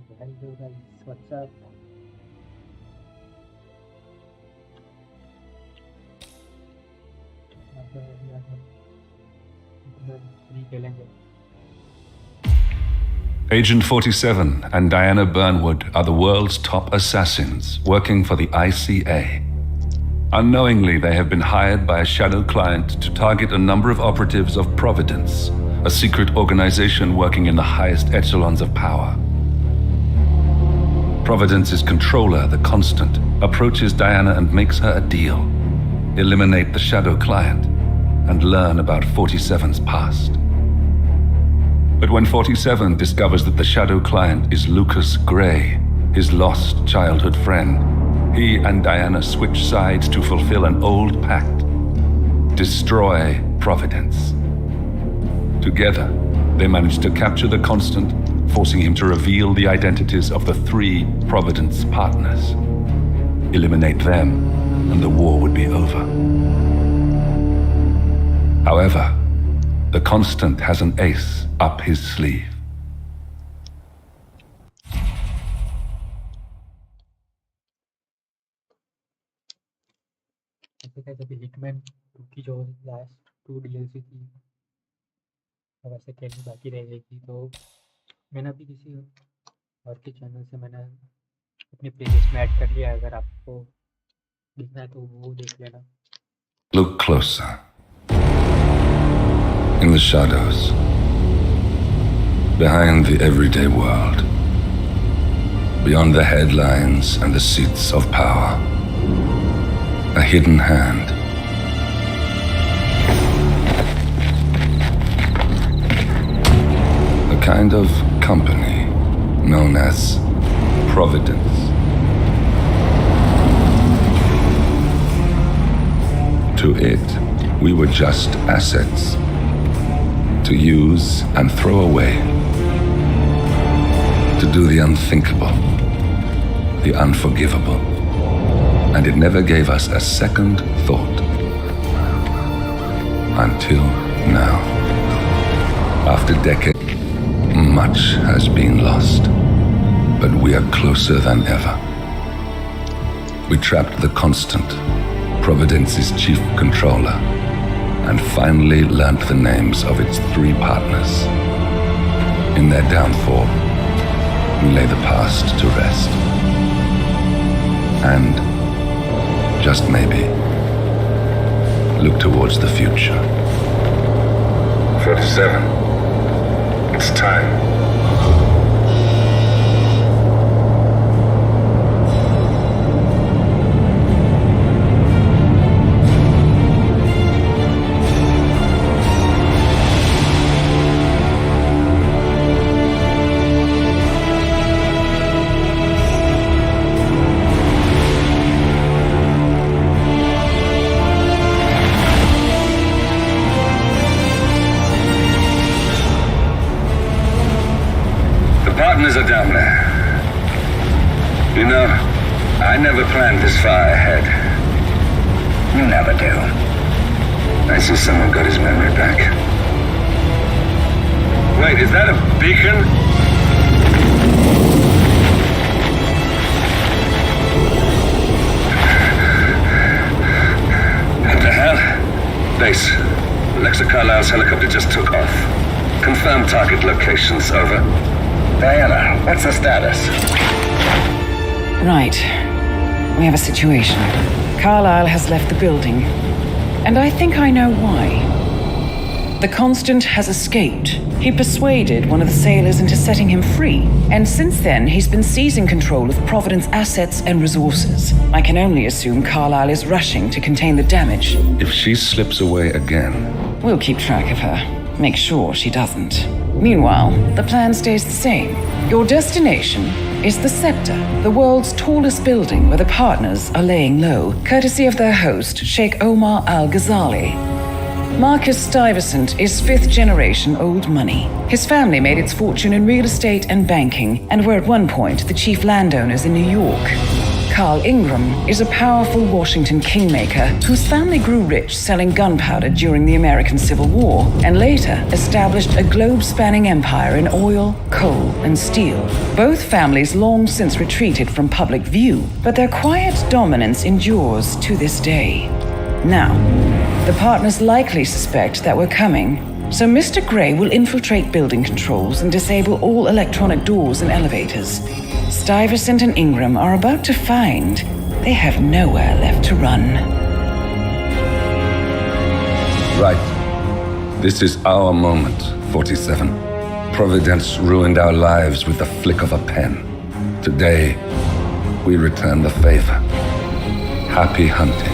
Hello guys, what's up? खेलेंगे। Agent 47 and Diana Burnwood are the world's top assassins working for the ICA. Unknowingly, they have been hired by a shadow client to target a number of operatives of Providence, a secret organization working in the highest echelons of power. Providence's controller, the Constant, approaches Diana and makes her a deal. Eliminate the shadow client and learn about 47's past. But when 47 discovers that the shadow client is Lucas Gray, his lost childhood friend, he and Diana switch sides to fulfill an old pact: destroy Providence. Together, they manage to capture the Constant, forcing him to reveal the identities of the 3 Providence partners. Eliminate them, and the war would be over. However, the Constant has an ace up his sleeve. जब hitman 2 की जो last 2 DLC थी अब ऐसे खेलनी बाकी रह गई थी, तो मैंने अभी किसी और के चैनल से मैंने अपनी प्लेलिस्ट में ऐड कर लिया है। अगर आपको देखना है तो वो देख लेना। Look closer. In the shadows, behind the everyday world, beyond the headlines and the seats of power, a hidden hand. A kind of company known as Providence. To it, we were just assets to use and throw away, to do the unthinkable, the unforgivable, and it never gave us a second thought. Until now. After decades, much has been lost, but we are closer than ever. We trapped the Constant, Providence's chief controller, and finally learnt the names of its 3 partners. In their downfall, we lay the past to rest. And, just maybe, look towards the future. 47. It's time. Partners are down there. You know, I never planned this far ahead. You never do. I see someone got his memory back. Wait, is that a beacon? What the hell? Base. Alexa Carlisle's helicopter just took off. Confirm target locations, over. Diana, what's the status? Right. We have a situation. Carlisle has left the building, and I think I know why. The Constant has escaped. He persuaded one of the sailors into setting him free, and since then he's been seizing control of Providence assets and resources. I can only assume Carlisle is rushing to contain the damage. If she slips away again, We'll keep track of her. Make sure she doesn't. Meanwhile, the plan stays the same. Your destination is the Scepter, the world's tallest building where the partners are laying low, courtesy of their host, Sheikh Omar Al-Ghazali. Marcus Stuyvesant is 5th-generation old money. His family made its fortune in real estate and banking, and were at one point the chief landowners in New York. Carl Ingram is a powerful Washington kingmaker whose family grew rich selling gunpowder during the American Civil War and later established a globe-spanning empire in oil, coal, and steel. Both families long since retreated from public view, but their quiet dominance endures to this day. Now, the partners likely suspect that we're coming, so Mr. Gray will infiltrate building controls and disable all electronic doors and elevators. Stuyvesant and Ingram are about to find they have nowhere left to run. Right. This is our moment, 47. Providence ruined our lives with the flick of a pen. Today, we return the favor. Happy hunting.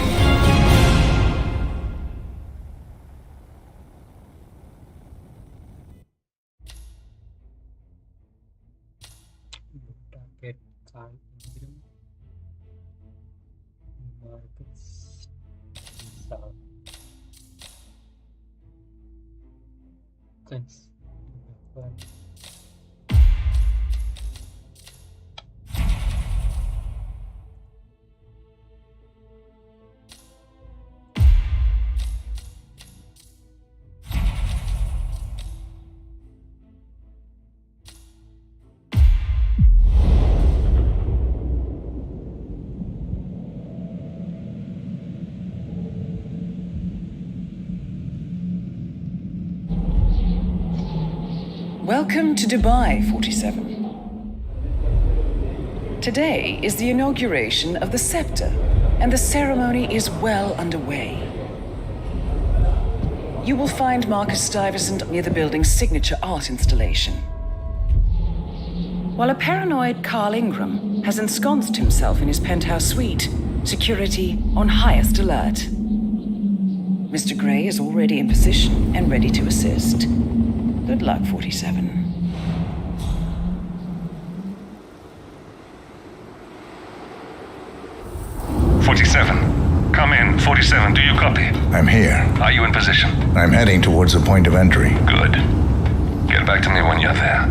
Target Carl Ingram. Marcus South. Thanks. Welcome to Dubai, 47. Today is the inauguration of the scepter, and the ceremony is well underway. You will find Marcus Stuyvesant near the building's signature art installation, while a paranoid Carl Ingram has ensconced himself in his penthouse suite, security on highest alert. Mr. Gray is already in position and ready to assist. Good luck, 47. 47. Come in. 47, do you copy? I'm here. Are you in position? I'm heading towards the point of entry. Good. Get back to me when you're there.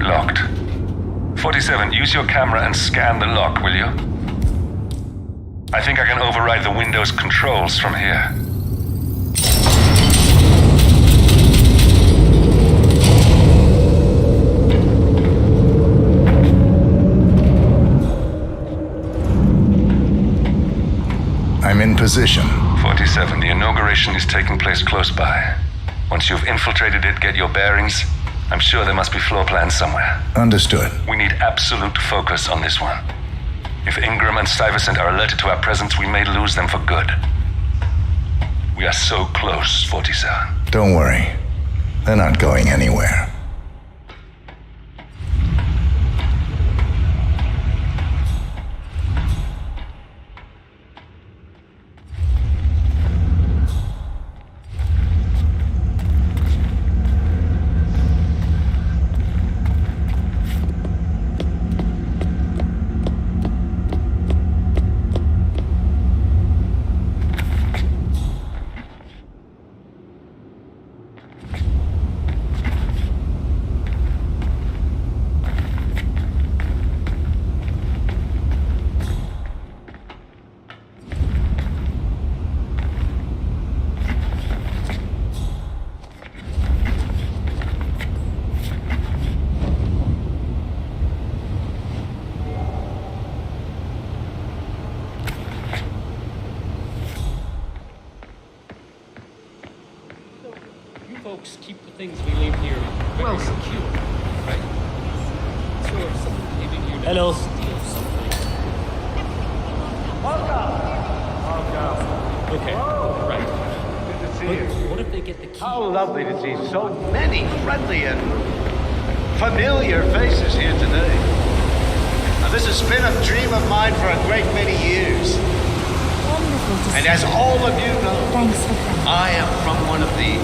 Locked. 47, use your camera and scan the lock, will you? I think I can override the Windows controls from here. I'm in position. 47, the inauguration is taking place close by. Once you've infiltrated it, get your bearings. I'm sure there must be floor plans somewhere. Understood. We need absolute focus on this one. If Ingram and Stuyvesant are alerted to our presence, we may lose them for good. We are so close, 47. Don't worry. They're not going anywhere. Folks keep the things we leave here very secure, right? So if someone came in here to steal something. Welcome. Okay, right? here. What if they get the key? How lovely to see so many friendly and familiar faces here today. Now, this has been a dream of mine for a great many years. Wonderful to And see as you. all of you know, Thanks for coming. I am from one of the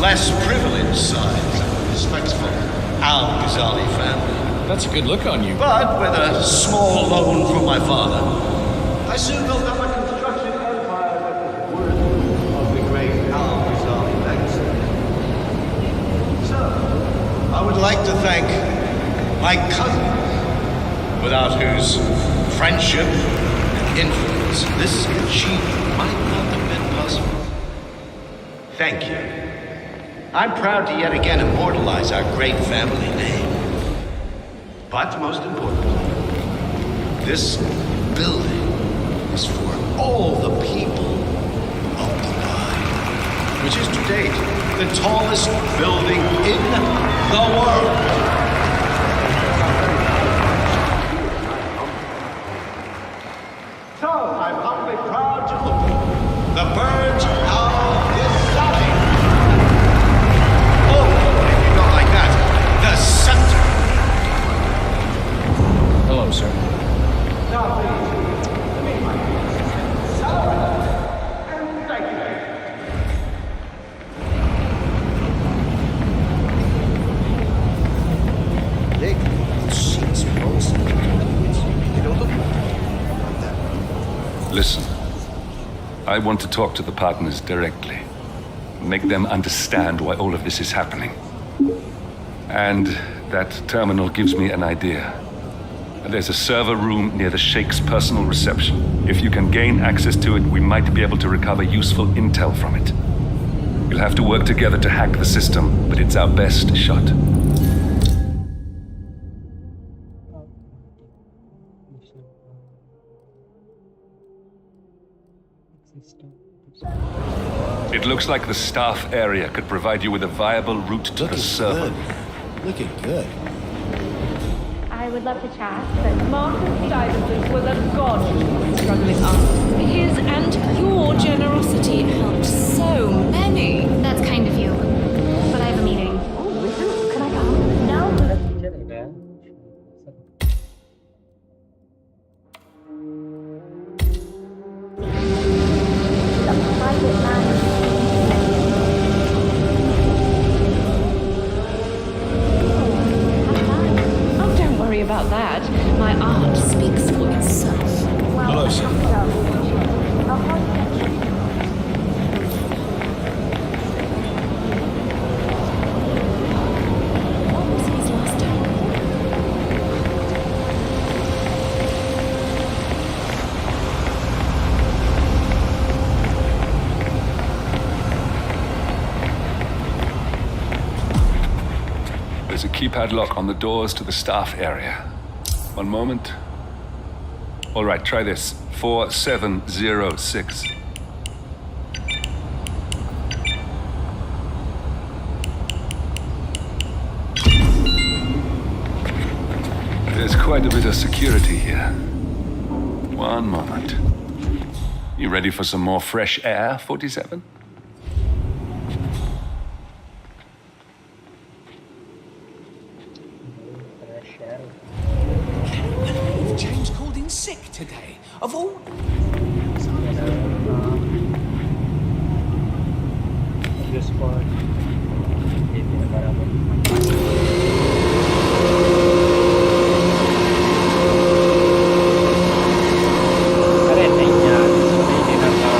less privileged sides of the respectful Al-Ghazali family. That's a good look on you. But with a small loan from my father, I soon built up a construction empire that was worthy of the great Al-Ghazali legacy. So, I would like to thank my cousins, without whose friendship and influence this achievement might not have been possible. Thank you. I'm proud to yet again immortalize our great family name. But most importantly, this building is for all the people of Dubai, which is to date the tallest building in the world. So I'm humbly proud to open the Burj Al Ghazali. Oh, if you don't like that, the center. Hello, sir. Now, please, meet my guests. And thank you. Nick, she's frozen. They don't look like that. Listen, I want to talk to the partners directly. Make them understand why all of this is happening. And that terminal gives me an idea. There's a server room near the Sheikh's personal reception. If you can gain access to it, we might be able to recover useful intel from it. We'll have to work together to hack the system, but it's our best shot. It looks like the staff area could provide you with a viable route to the server. Looking good. I would love to chat, but Marcus Stuyvesant was a god to struggling artists. His and your generosity helped so many. That's kind of you. But I have a meeting. Oh, listen, can I come? No. A private man. Oh, don't worry about that. My art speaks for itself. Hello, sir. What was his last name? There's a keypad lock on the doors to the staff area. One moment. All right, try this. 4706. There's quite a bit of security here. One moment. You ready for some more fresh air, 47? James called in sick today. Of all... अरे नहीं यार, इसको नहीं देना था।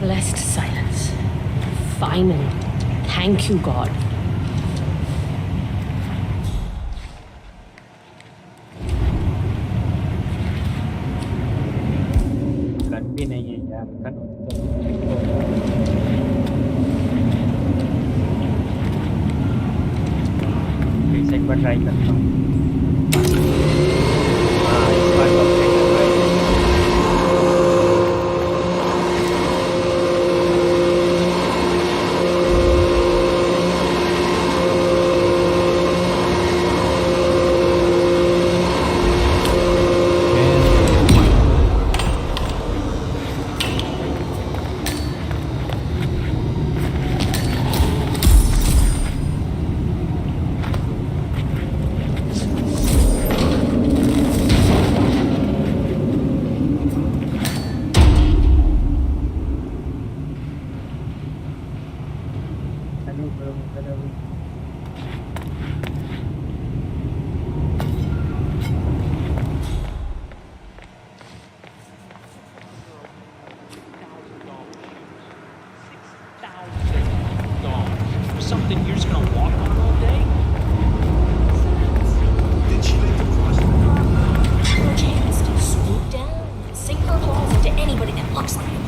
Blessed silence. Finally. Thank you, God. Gun भी नहीं है यार, गन होती तो फिर से एक बार ट्राई करता हूँ। हाँ,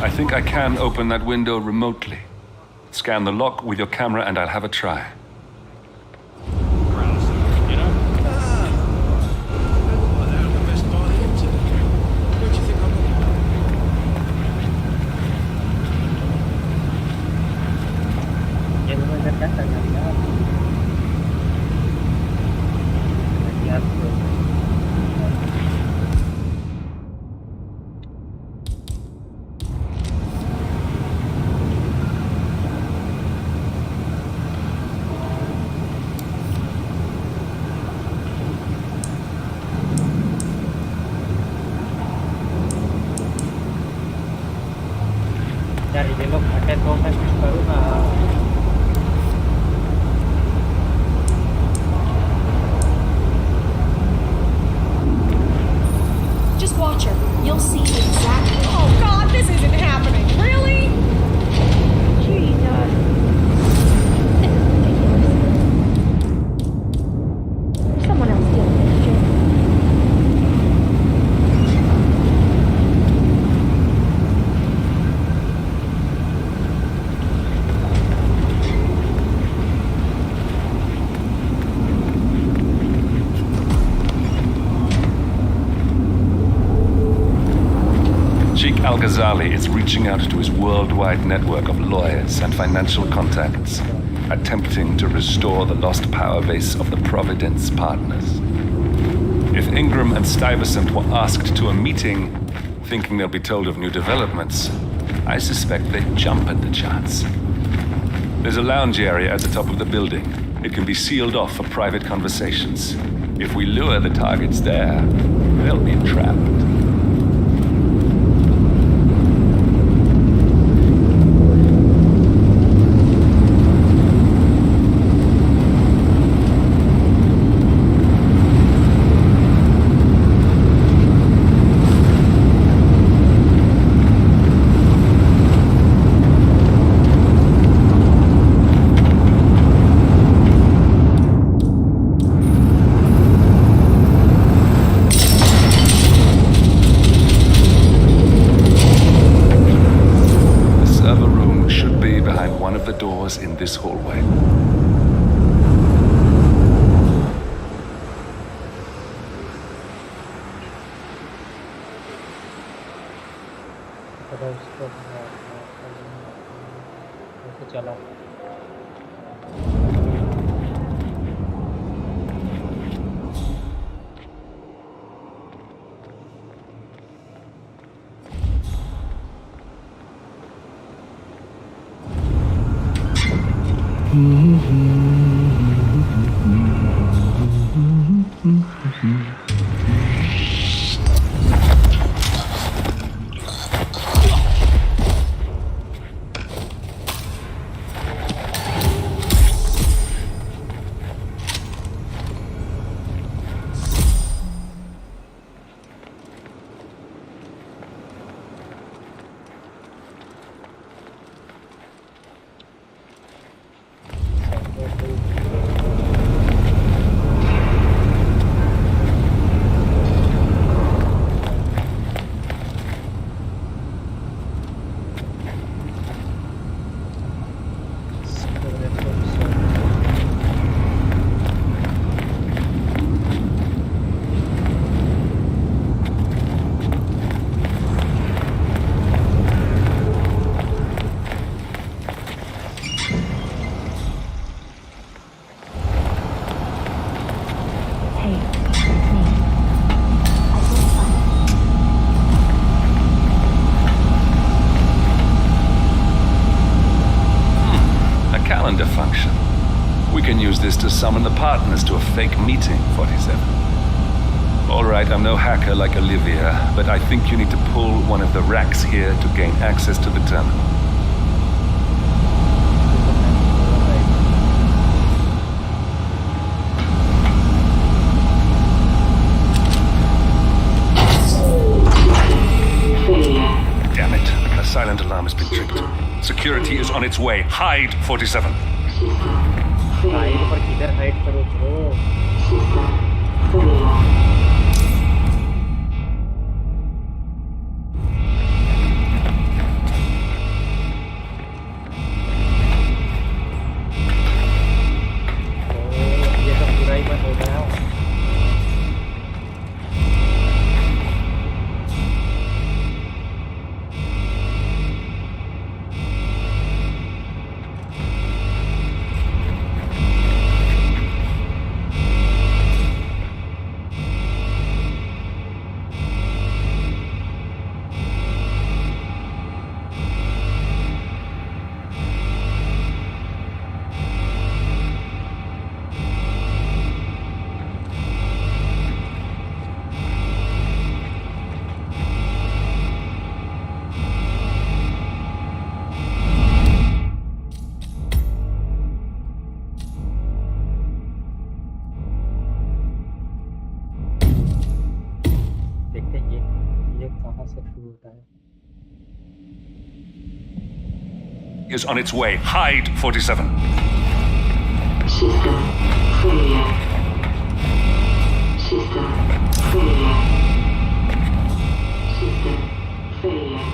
I think I can open that window remotely. Scan the lock with your camera and I'll have a try. You know? They're the best by the internet. Where do you think I'm going? Ya no me encanta cambiar. यार ये लोग हटे तो मैं कुछ करूँगा. Just watch her. You'll see exactly. Oh God, this isn't happening. Really? Jesus. This is ridiculous. Someone else deal with this shit. Al-Ghazali is reaching out to his worldwide network of lawyers and financial contacts, attempting to restore the lost power base of the Providence partners. If Ingram and Stuyvesant were asked to a meeting, thinking they'll be told of new developments, I suspect they'd jump at the chance. There's a lounge area at the top of the building. It can be sealed off for private conversations. If we lure the targets there, they'll be trapped. In this hallway. चला function. We can use this to summon the partners to a fake meeting, 47. All right, I'm no hacker like Olivia, but I think you need to pull one of the racks here to gain access to the terminal. Damn it, a silent alarm has been triggered. Security is on its way. Hide, 47. Hide पर किधर hide करो bro से शुरू होता है। Is on its way. Hide, 47. System failure. System failure. System failure.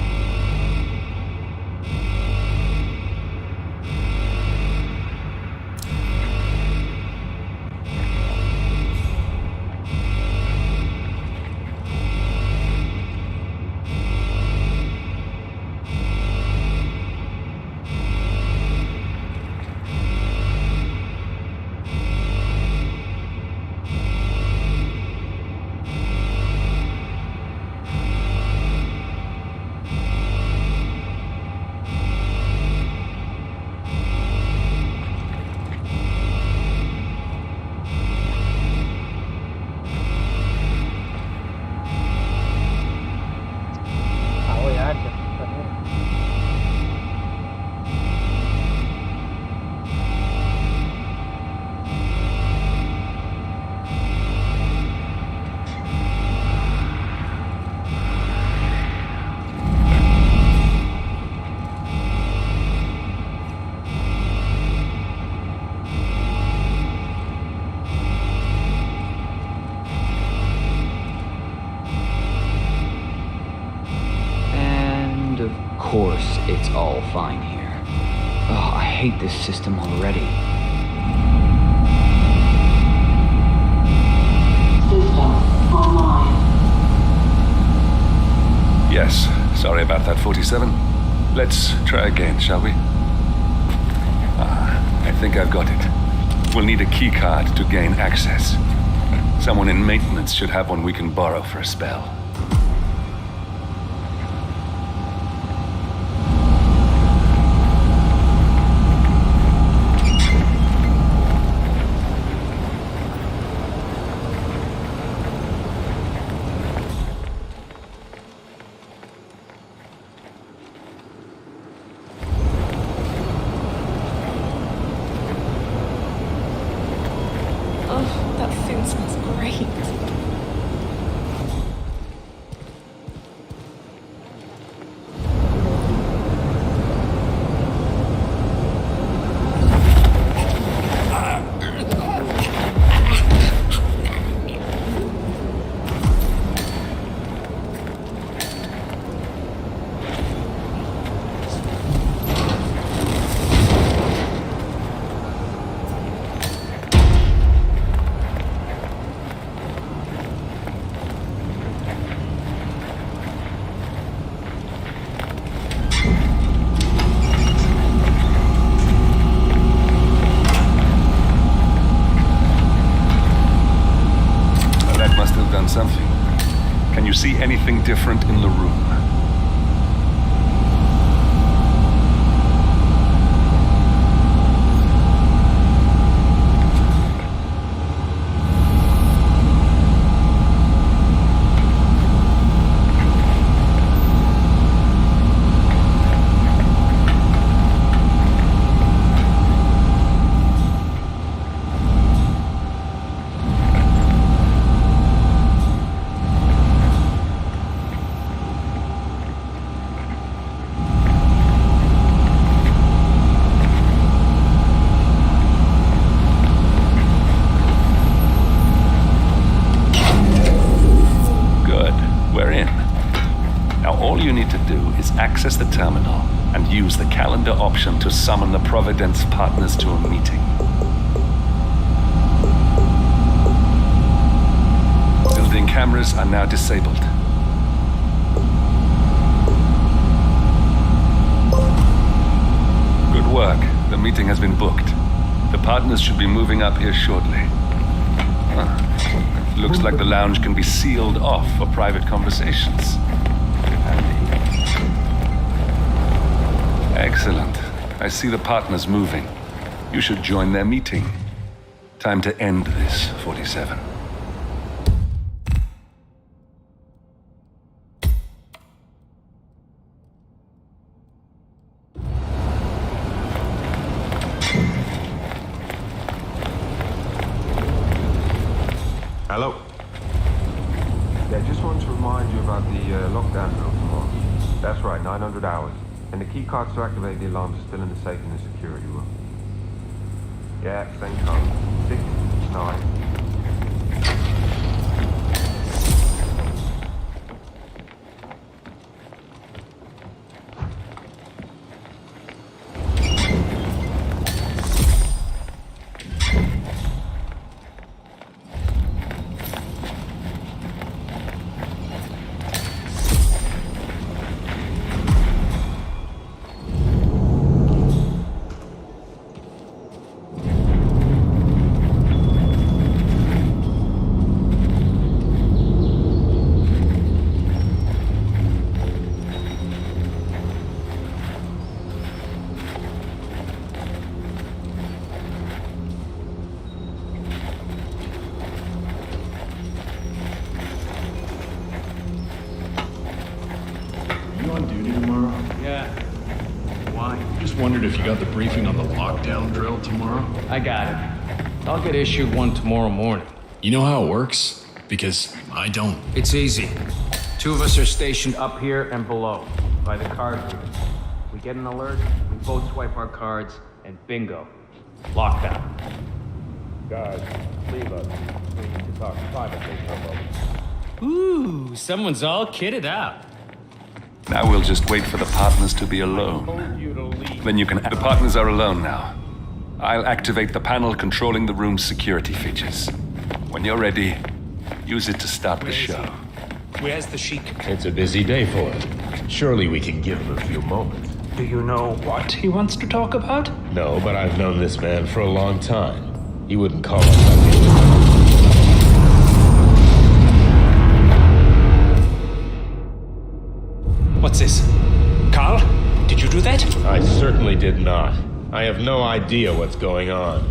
आओ यार जल्दी करो। And of course, it's all fine here. Oh, I hate this system already. System online. Yes, sorry about that, 47. Let's try again, shall we? I think I've got it. We'll need a key card to gain access. Someone in maintenance should have one we can borrow for a spell. Oh, that food smells great. That must have done something. Can you see anything different in the room? All you need to do is access the terminal and use the calendar option to summon the Providence partners to a meeting. Building cameras are now disabled. Good work. The meeting has been booked. The partners should be moving up here shortly. Looks like the lounge can be sealed off for private conversations. Excellent. I see the partners moving. You should join their meeting. Time to end this, 47. Hello? Yeah, just want want to remind you about the lockdown drill tomorrow. That's right, 900 hours. And the key cards to activate the alarms are still in the safe in the security room. Yeah, same code. 6, 9. Wondered if you got the briefing on the lockdown drill tomorrow? I got it. I'll get issue 1 tomorrow morning. You know how it works? Because I don't. It's easy. 2 of us are stationed up here and below, by the card readers. We get an alert, we both swipe our cards, and bingo. Lockdown. Guys, leave us. We need to talk privately for a moment. Ooh, someone's all kitted out. Now we'll just wait for the partners to be alone. Then you can... The partners are alone now. I'll activate the panel controlling the room's security features. When you're ready, use it to start the show. Where's the Sheik? It's a busy day for him. Surely we can give him a few moments. Do you know what he wants to talk about? No, but I've known this man for a long time. He wouldn't call us up. What's this? Carl? Did you do that? I certainly did not. I have no idea what's going on.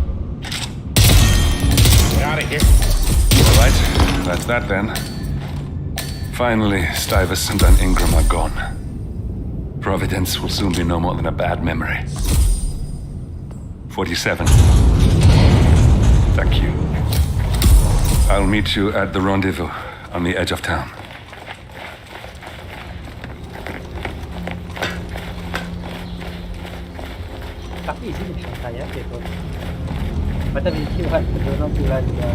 Get out of here. All right, that's that then. Finally, Stuyvesant and Ingram are gone. Providence will soon be no more than a bad memory. 47. Thank you. I'll meet you at the rendezvous on the edge of town. काफ़ी easy mission था यार ये तो मतलब एक ही बार में दोनों पूरा किया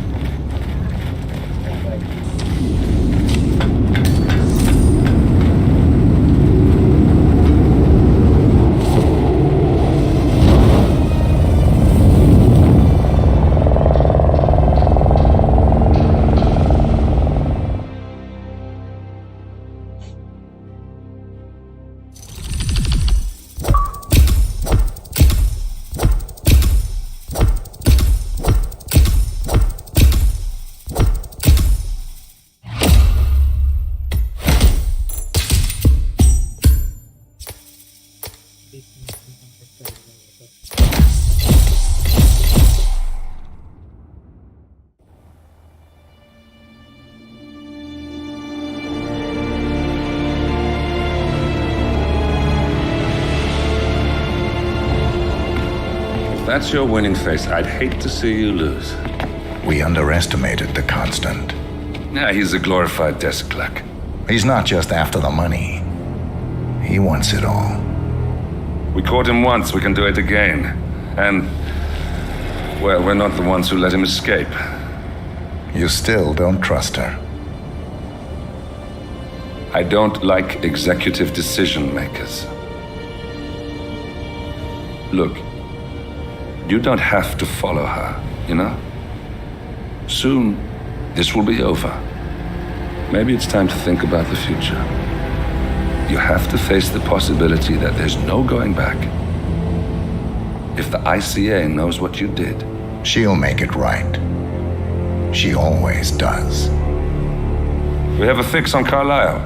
That's your winning face. I'd hate to see you lose. We underestimated the Constant. Yeah, he's a glorified desk clerk. He's not just after the money. He wants it all. We caught him once, we can do it again. And, well, we're not the ones who let him escape. You still don't trust her. I don't like executive decision makers. Look, you don't have to follow her, you know? Soon, this will be over. Maybe it's time to think about the future. You have to face the possibility that there's no going back. If the ICA knows what you did, she'll make it right. She always does. We have a fix on Carlisle.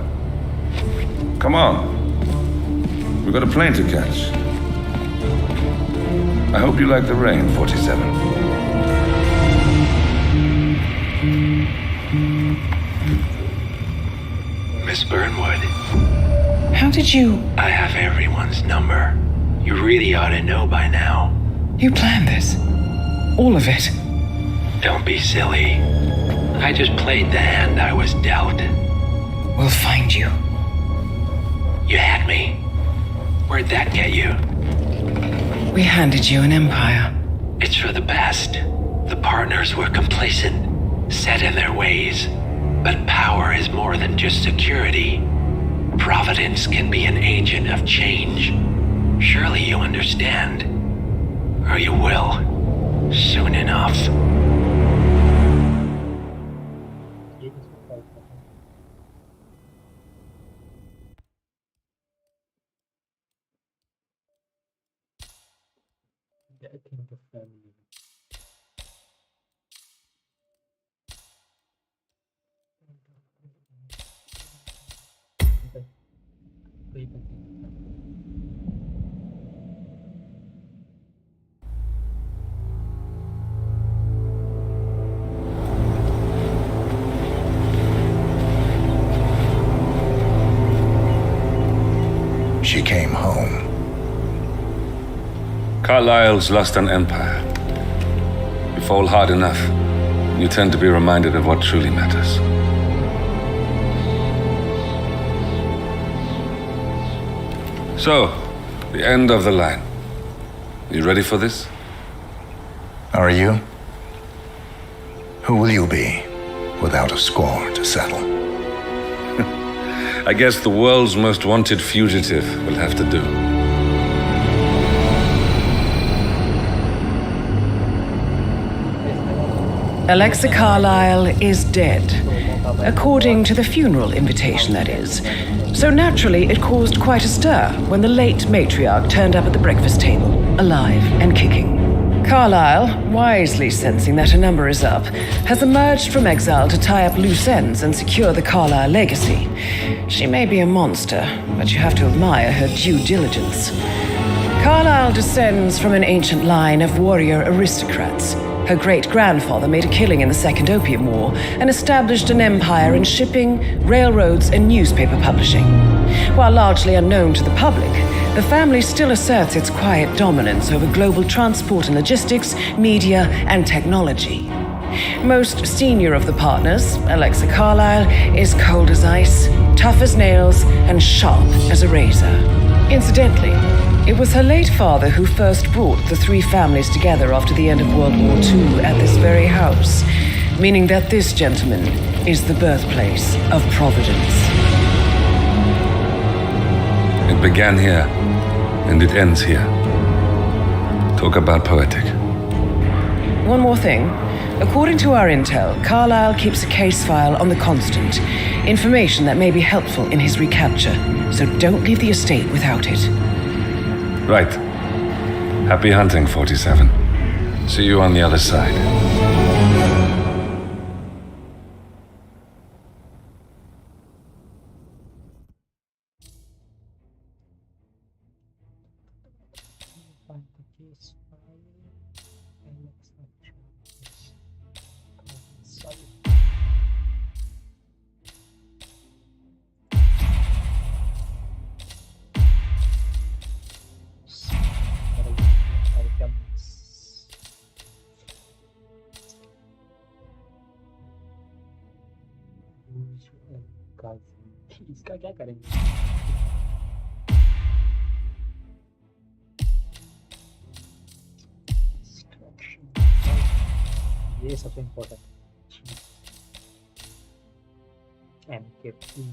Come on. We've got a plane to catch. I hope you like the rain, 47. Miss Burnwood. How did you... I have everyone's number. You really ought to know by now. You planned this? All of it? Don't be silly. I just played the hand I was dealt. We'll find you. You had me. Where'd that get you? We handed you an empire. It's for the best. The partners were complacent, set in their ways. But power is more than just security. Providence can be an agent of change. Surely you understand. Or you will. Soon enough. I think the family. She came home. Carlyle's lost an empire. You fall hard enough, you tend to be reminded of what truly matters. So, the end of the line. You ready for this? Are you? Who will you be without a score to settle? I guess the world's most wanted fugitive will have to do. Alexa Carlyle is dead. According to the funeral invitation, that is. So naturally, it caused quite a stir when the late matriarch turned up at the breakfast table, alive and kicking. Carlyle, wisely sensing that her number is up, has emerged from exile to tie up loose ends and secure the Carlyle legacy. She may be a monster, but you have to admire her due diligence. Carlyle descends from an ancient line of warrior aristocrats. Her great-grandfather made a killing in the Second Opium War and established an empire in shipping, railroads, and newspaper publishing. While largely unknown to the public, the family still asserts its quiet dominance over global transport and logistics, media, and technology. Most senior of the partners, Alexa Carlyle, is cold as ice, tough as nails, and sharp as a razor. Incidentally, it was her late father who first brought the three families together after the end of World War II at this very house, meaning that this gentleman is the birthplace of Providence. It began here, and it ends here. Talk about poetic. One more thing. According to our intel, Carlyle keeps a case file on the Constant, information that may be helpful in his recapture, so don't leave the estate without it. Right. Happy hunting, 47. See you on the other side. इसका क्या करेंगे? ये सबसे important MK2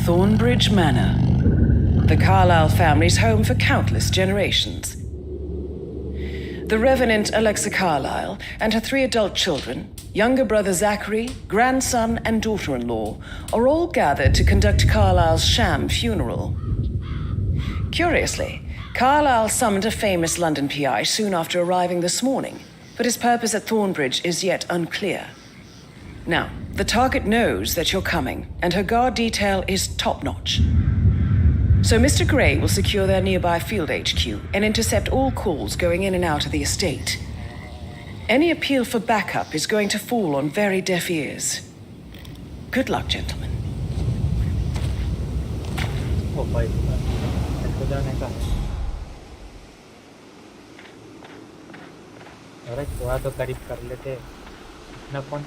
Thornbridge Manor, the Carlyle family's home for countless generations. The Revenant Alexa Carlyle and her 3 adult children, younger brother Zachary, grandson, and daughter-in-law, are all gathered to conduct Carlyle's sham funeral. Curiously, Carlyle summoned a famous London PI soon after arriving this morning, but his purpose at Thornbridge is yet unclear. Now, the target knows that you're coming, and her guard detail is top-notch. So Mr. Gray will secure their nearby field HQ and intercept all calls going in and out of the estate. Any appeal for backup is going to fall on very deaf ears. Good luck, gentlemen. Oh, भाई, जाने का है। अरे थोड़ा तो करीब कर लेते, इतना कौन।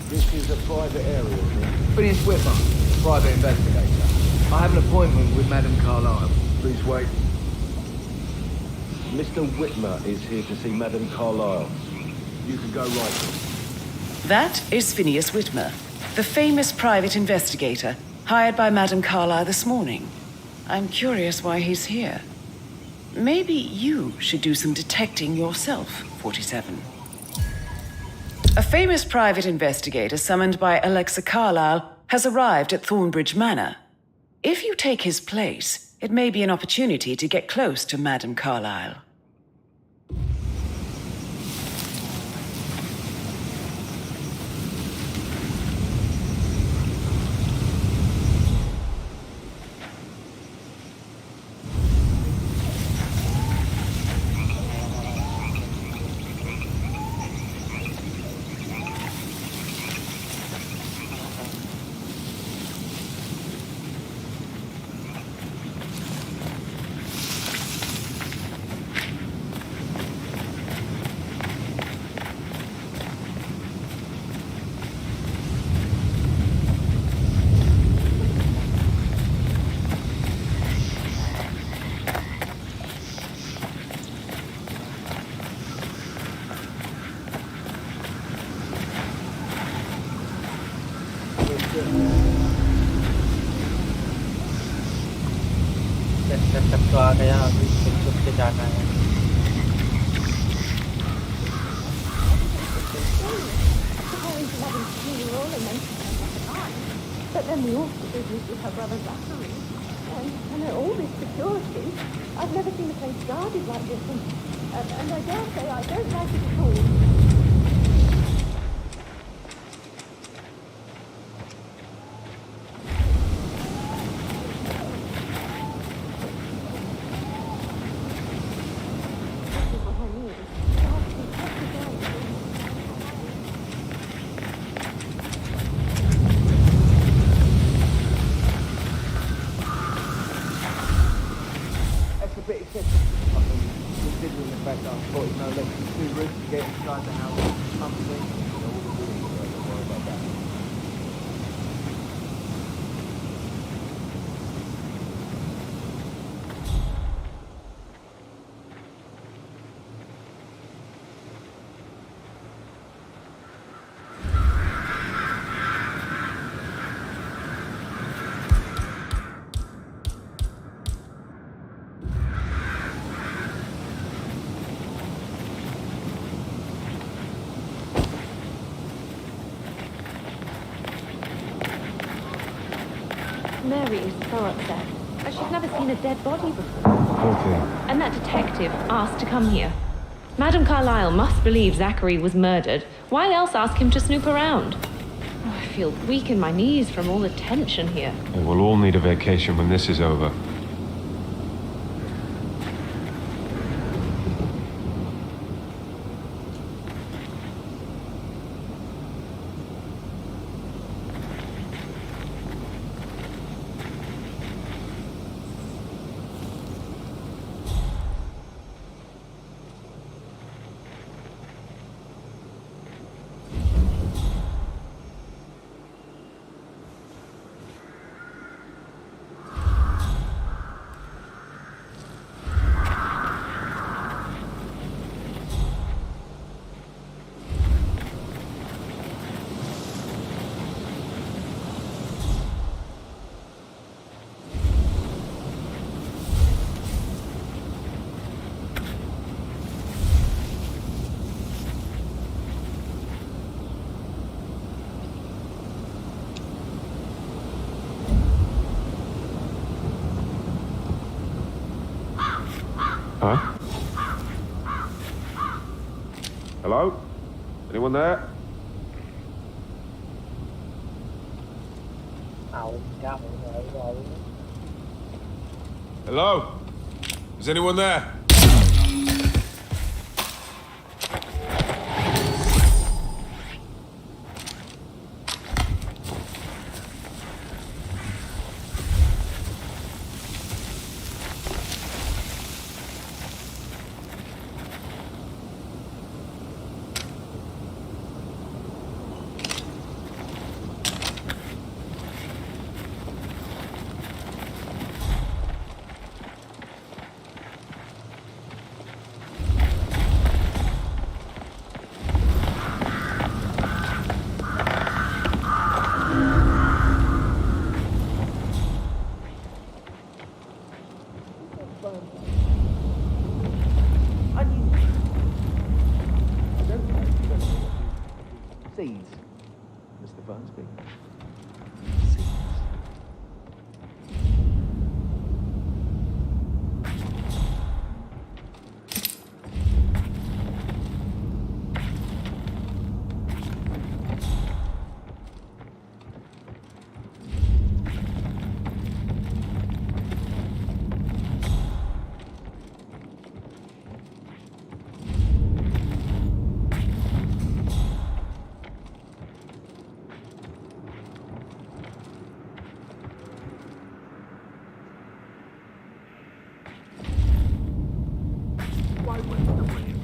This is a private area. Phineas Whitmer, private investigator. I have an appointment with Madame Carlyle. Please wait. Mr. Whitmer is here to see Madame Carlyle. You can go right. That is Phineas Whitmer, the famous private investigator hired by Madame Carlyle this morning. I'm curious why he's here. Maybe you should do some detecting yourself, 47. A famous private investigator summoned by Alexa Carlyle has arrived at Thornbridge Manor. If you take his place, it may be an opportunity to get close to Madame Carlyle. तक तो आ गया, अभी छुप के जाना है। But then the awful business with her brother Zachary. And all this security. I've never seen a place guarded like this. And I dare say I don't like it at all. Considering the fact that I've got no less than 2 routes to get inside the house, I'm thinking, all the rules, don't worry about that. Mary is so upset. She's never seen a dead body before. Okay. And that detective asked to come here. Madame Carlyle must believe Zachary was murdered. Why else ask him to snoop around? Oh, I feel weak in my knees from all the tension here. We'll all need a vacation when this is over. Huh? Hello? Anyone there? Hello? Is anyone there?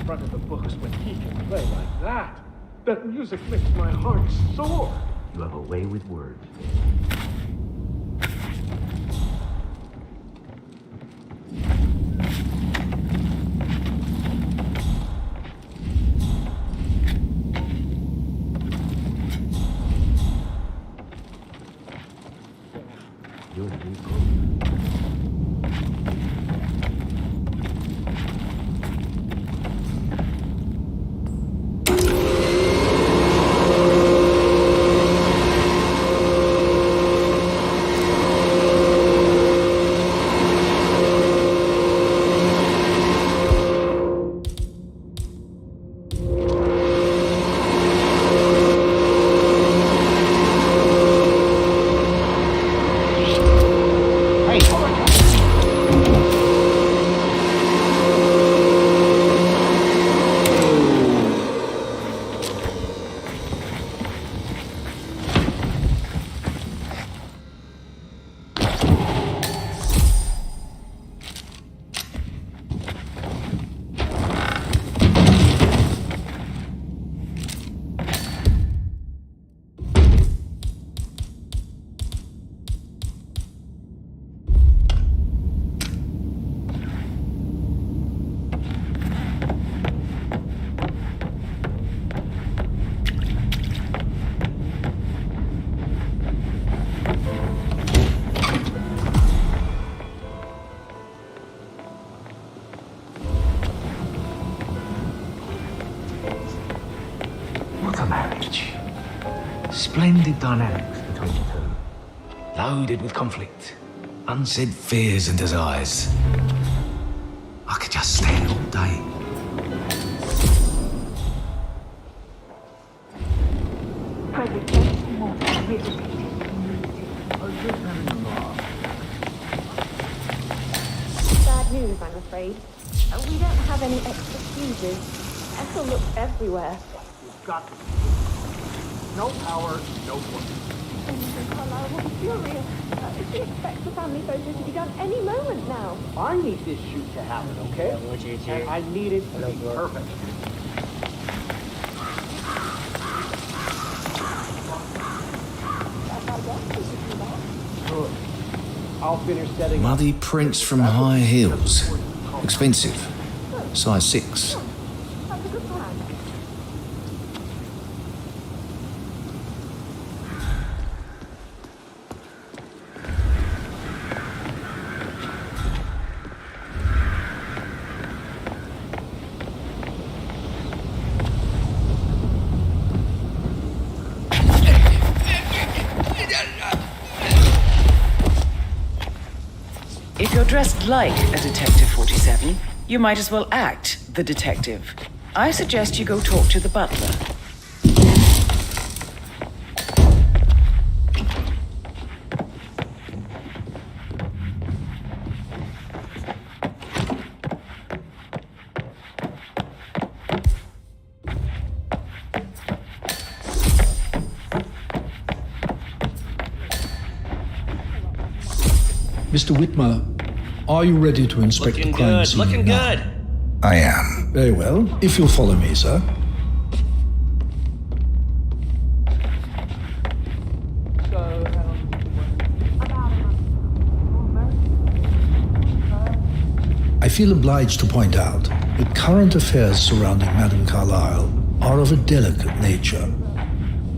front of the books when he can play like that. That music makes my heart soar. You have a way with words. You're the new coach. What a marriage. Splendid dynamics between you two. Loaded with conflict. Unsaid fears and desires. I could just stand all day. Bad news, I'm afraid. We don't have any extra fuses. Ethel looked everywhere. You've got to. No power, no work. Mr. Carlyle will be furious. She expects the family photo to be done any moment now. I need this shoot to happen, okay? And I need it to be perfect. Good. I'll finish setting up. Muddy prints from high heels. Expensive. Size 6. That's a good plan. If you're dressed like a Detective 47, you might as well act the detective. I suggest you go talk to the butler. Mr. Whitmer, are you ready to inspect the crime scene? Looking now? good. I am. Very well. If you'll follow me, sir. I feel obliged to point out that current affairs surrounding Madame Carlyle are of a delicate nature.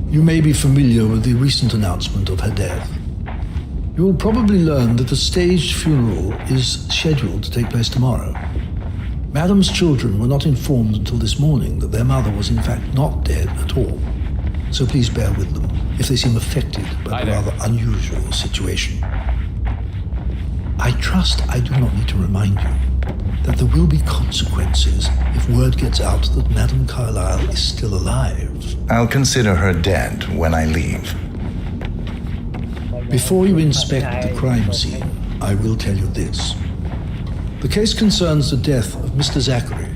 You may be familiar with the recent announcement of her death. You will probably learn that a staged funeral is scheduled to take place tomorrow. Madame's children were not informed until this morning that their mother was in fact not dead at all. So please bear with them if they seem affected by the rather unusual situation. I trust I do not need to remind you that there will be consequences if word gets out that Madame Carlyle is still alive. I'll consider her dead when I leave. Before you inspect the crime scene, I will tell you this. The case concerns the death of Mr. Zachary,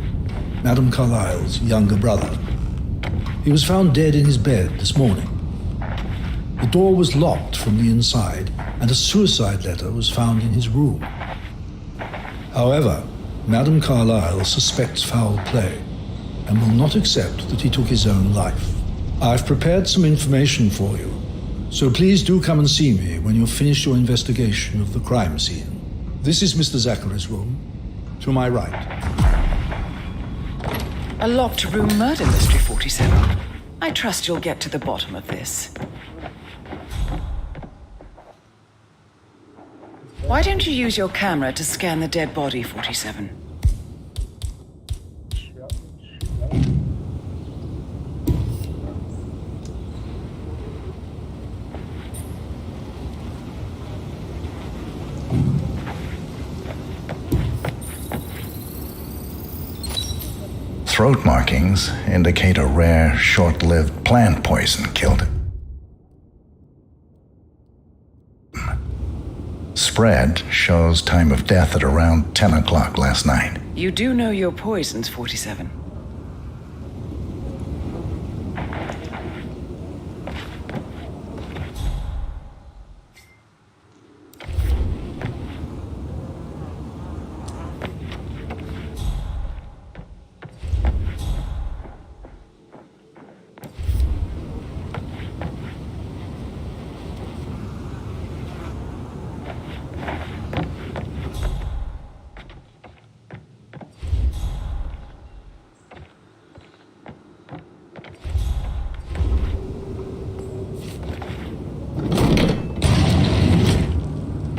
Madame Carlyle's younger brother. He was found dead in his bed this morning. The door was locked from the inside, and a suicide letter was found in his room. However, Madame Carlyle suspects foul play and will not accept that he took his own life. I've prepared some information for you, so please do come and see me when you've finished your investigation of the crime scene. This is Mr. Zachary's room, to my right. A locked room murder mystery, 47. I trust you'll get to the bottom of this. Why don't you use your camera to scan the dead body, 47? Throat markings indicate a rare, short-lived plant poison killed him. Spread shows time of death at around 10 o'clock last night. You do know your poisons, 47.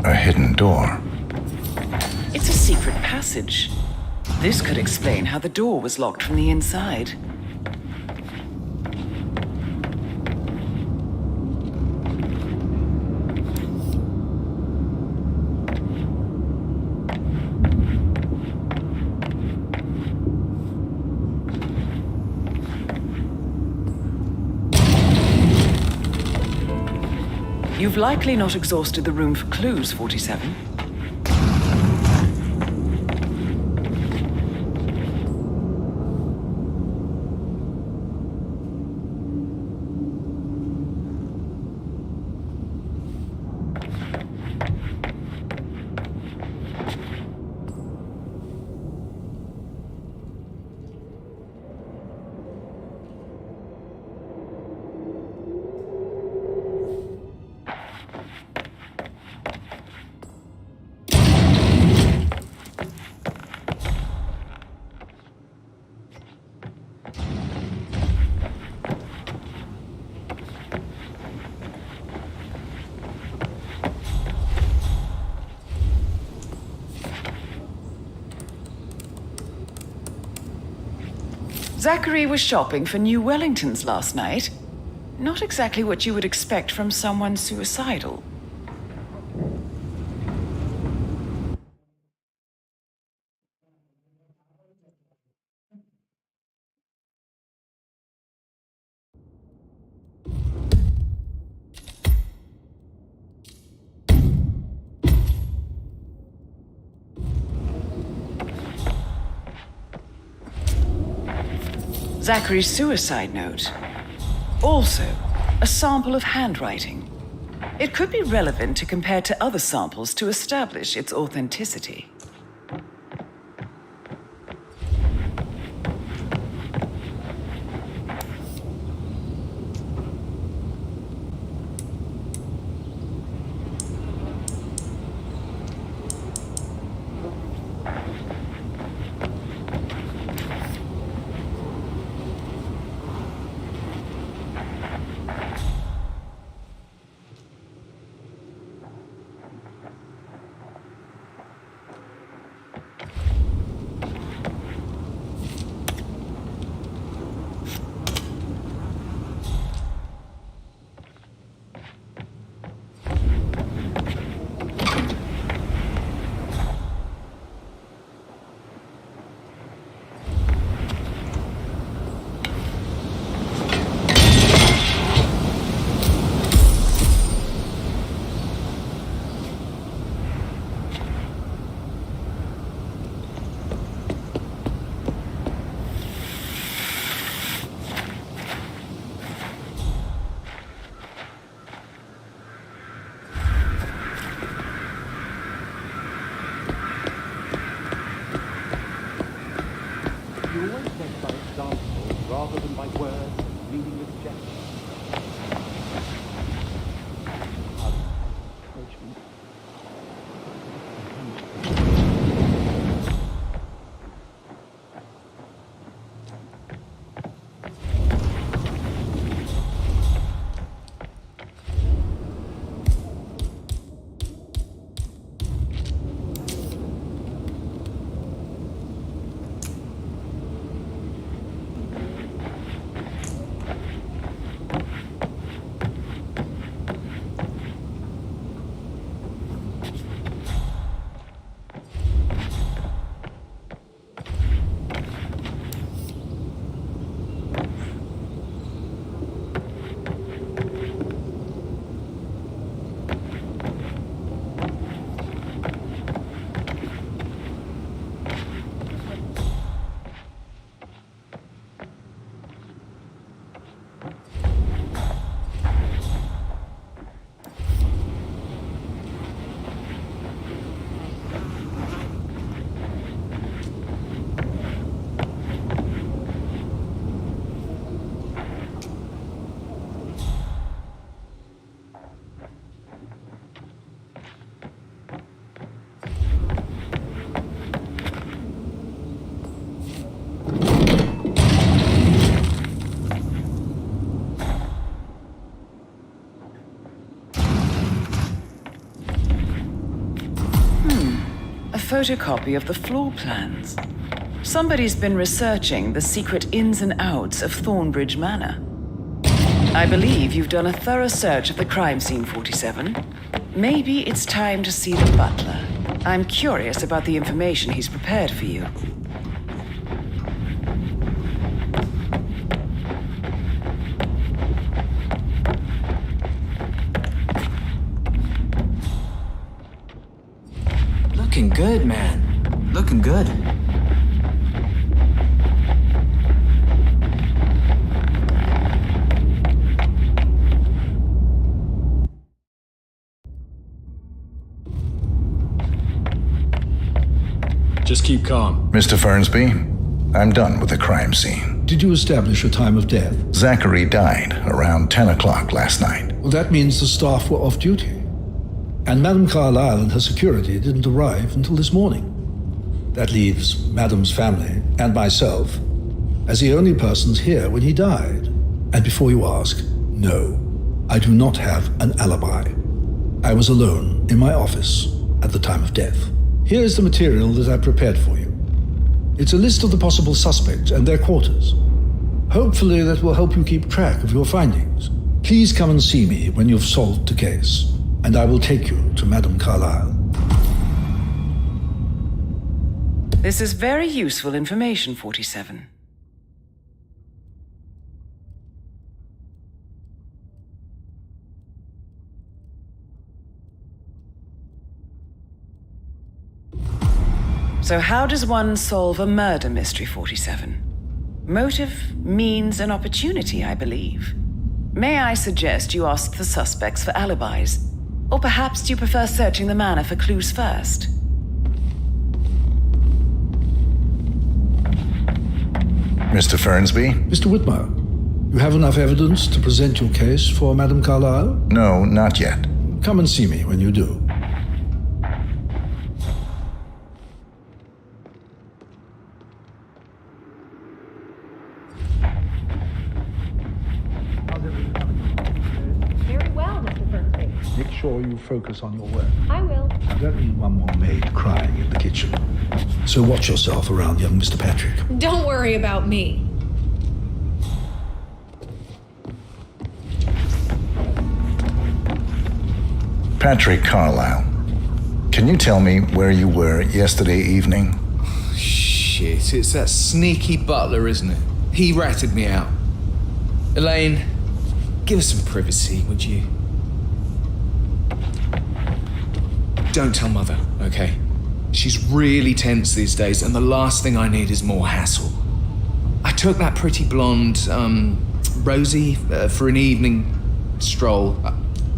A hidden door. It's a secret passage. This could explain how the door was locked from the inside. You've likely not exhausted the room for clues, 47. Zachary was shopping for new Wellingtons last night. Not exactly what you would expect from someone suicidal. Zachary's suicide note. Also, a sample of handwriting. It could be relevant to compare to other samples to establish its authenticity. photocopy of the floor plans. Somebody's been researching the secret ins and outs of Thornbridge Manor. I believe you've done a thorough search of the crime scene, 47. Maybe it's time to see the butler. I'm curious about the information he's prepared for you. Looking good, man. Looking good. Just keep calm. Mr. Fernsby, I'm done with the crime scene. Did you establish a time of death? Zachary died around 10 o'clock last night. Well, that means the staff were off duty. And Madame Carlyle and her security didn't arrive until this morning. That leaves Madame's family and myself as the only persons here when he died. And before you ask, no, I do not have an alibi. I was alone in my office at the time of death. Here is the material that I prepared for you. It's a list of the possible suspects and their quarters. Hopefully that will help you keep track of your findings. Please come and see me when you've solved the case, and I will take you to Madame Carlyle. This is very useful information, 47. So how does one solve a murder mystery, 47? Motive, means, and opportunity, I believe. May I suggest you ask the suspects for alibis? Or perhaps do you prefer searching the manor for clues first? Mr. Fernsby? Mr. Whitmer, you have enough evidence to present your case for Madame Carlyle? No, not yet. Come and see me when you do. Very well, Mr. Fernsby. Make sure you focus on your work. I will. I don't need one more maid crying in the kitchen. So watch yourself around young Mr. Patrick. Don't worry about me. Patrick Carlyle, can you tell me where you were yesterday evening? Shit, it's that sneaky butler, isn't it? He ratted me out. Elaine, give us some privacy, would you? Don't tell Mother, okay? She's really tense these days, and the last thing I need is more hassle. I took that pretty blonde, Rosie, for an evening stroll.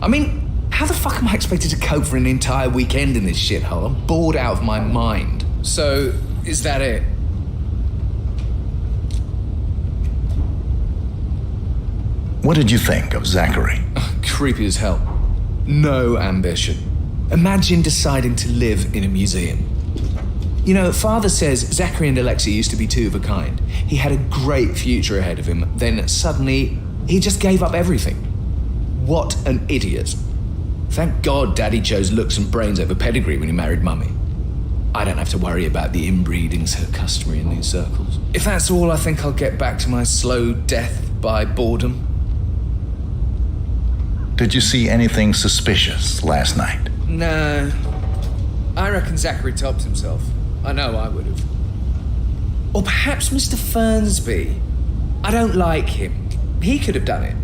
I mean, how the fuck am I expected to cope for an entire weekend in this shithole? I'm bored out of my mind. So, is that it? What did you think of Zachary? Creepy as hell. No ambition. Imagine deciding to live in a museum. You know, Father says Zachary and Alexia used to be two of a kind. He had a great future ahead of him. Then suddenly, he just gave up everything. What an idiot. Thank God Daddy chose looks and brains over pedigree when he married Mummy. I don't have to worry about the inbreeding so customary in these circles. If that's all, I think I'll get back to my slow death by boredom. Did you see anything suspicious last night? No. I reckon Zachary topped himself. I know I would have. Or perhaps Mr. Fernsby. I don't like him. He could have done it.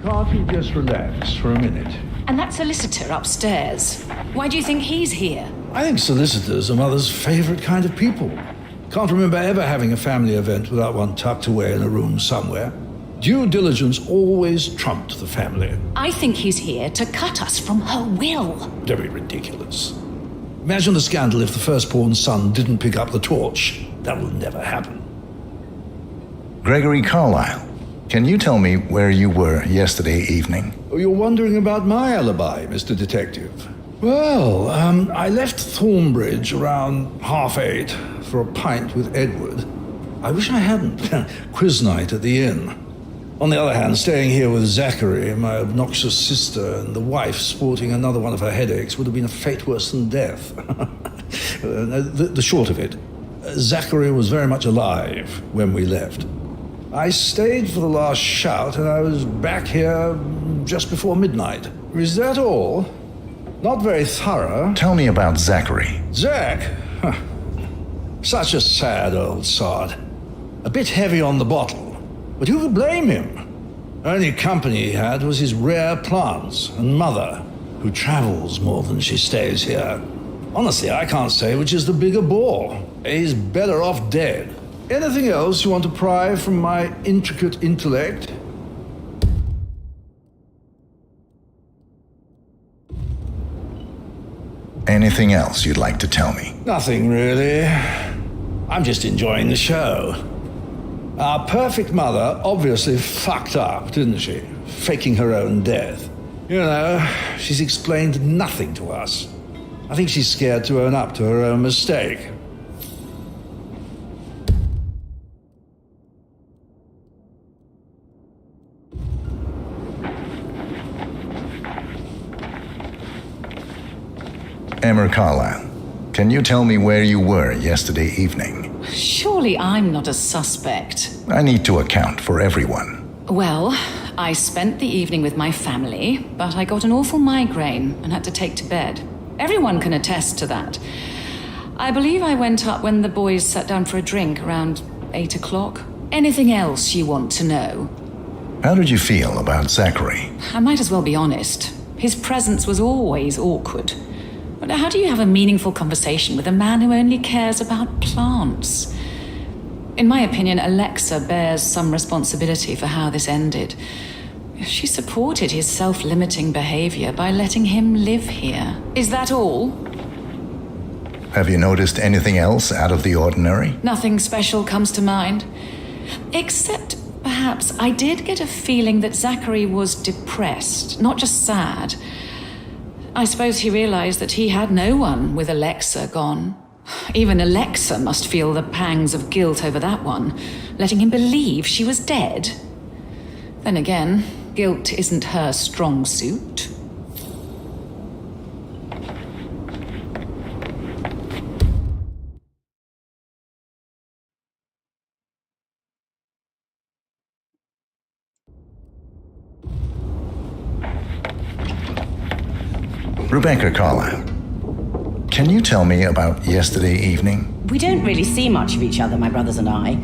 Can't you just relax for a minute? And that solicitor upstairs. Why do you think he's here? I think solicitors are Mother's favorite kind of people. Can't remember ever having a family event without one tucked away in a room somewhere. Due diligence always trumped the family. I think he's here to cut us from her will. Very ridiculous. Imagine the scandal if the firstborn son didn't pick up the torch. That will never happen. Gregory Carlyle, can you tell me where you were yesterday evening? Oh, you're wondering about my alibi, Mr. Detective. Well, I left Thornbridge around 8:30 for a pint with Edward. I wish I hadn't. Quiz night at the inn. On the other hand, staying here with Zachary, my obnoxious sister, and the wife sporting another one of her headaches would have been a fate worse than death. The short of it, Zachary was very much alive when we left. I stayed for the last shout, and I was back here just before midnight. Is that all? Not very thorough. Tell me about Zachary. Zach? Huh. Such a sad old sod. A bit heavy on the bottle. But who could blame him? Only company he had was his rare plants and mother, who travels more than she stays here. Honestly, I can't say which is the bigger bore. He's better off dead. Anything else you want to pry from my intricate intellect? Anything else you'd like to tell me? Nothing really. I'm just enjoying the show. Our perfect mother obviously fucked up, didn't she? Faking her own death. You know, she's explained nothing to us. I think she's scared to own up to her own mistake. Emma Carlyle, can you tell me where you were yesterday evening? Surely I'm not a suspect. I need to account for everyone. Well, I spent the evening with my family, but I got an awful migraine and had to take to bed. Everyone can attest to that. I believe I went up when the boys sat down for a drink around 8 o'clock. Anything else you want to know? How did you feel about Zachary? I might as well be honest. His presence was always awkward. But how do you have a meaningful conversation with a man who only cares about plants? In my opinion, Alexa bears some responsibility for how this ended. She supported his self-limiting behavior by letting him live here. Is that all? Have you noticed anything else out of the ordinary? Nothing special comes to mind. Except, perhaps, I did get a feeling that Zachary was depressed, not just sad. I suppose he realized that he had no one with Alexa gone. Even Alexa must feel the pangs of guilt over that one, letting him believe she was dead. Then again, guilt isn't her strong suit. Rebecca Carlyle, can you tell me about yesterday evening? We don't really see much of each other, my brothers and I.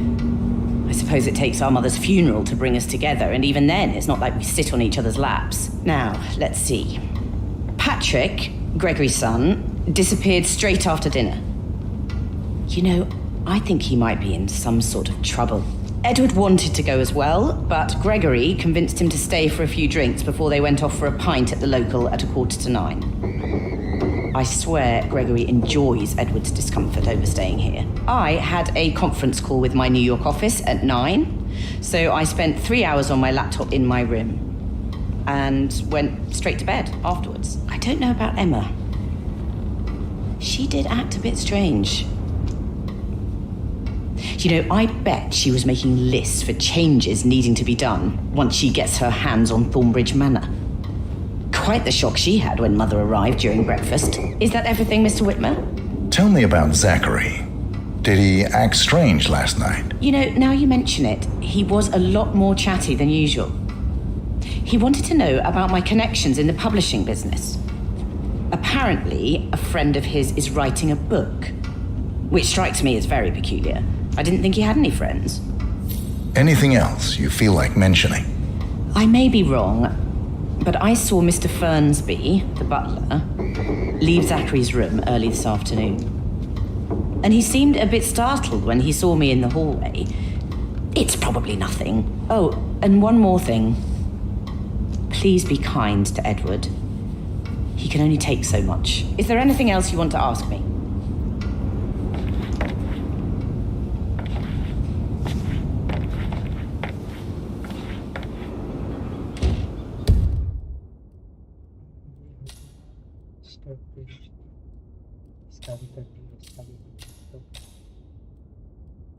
I suppose it takes our mother's funeral to bring us together, and even then, it's not like we sit on each other's laps. Now, let's see. Patrick, Gregory's son, disappeared straight after dinner. You know, I think he might be in some sort of trouble. Edward wanted to go as well, but Gregory convinced him to stay for a few drinks before they went off for a pint at the local at 8:45. I swear Gregory enjoys Edward's discomfort over staying here. I had a conference call with my New York office at 9, so I spent 3 hours on my laptop in my room and went straight to bed afterwards. I don't know about Emma. She did act a bit strange. You know, I bet she was making lists for changes needing to be done once she gets her hands on Thornbridge Manor. Quite the shock she had when Mother arrived during breakfast. Is that everything, Mr. Whitmer? Tell me about Zachary. Did he act strange last night? You know, now you mention it, he was a lot more chatty than usual. He wanted to know about my connections in the publishing business. Apparently, a friend of his is writing a book, which strikes me as very peculiar. I didn't think he had any friends. Anything else you feel like mentioning? I may be wrong, but I saw Mr. Fernsby, the butler, leave Zachary's room early this afternoon. and he seemed a bit startled when he saw me in the hallway. It's probably nothing. Oh, and one more thing. Please be kind to Edward. He can only take so much. Is there anything else you want to ask me?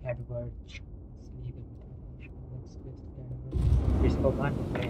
Edward, sleep it's for one day.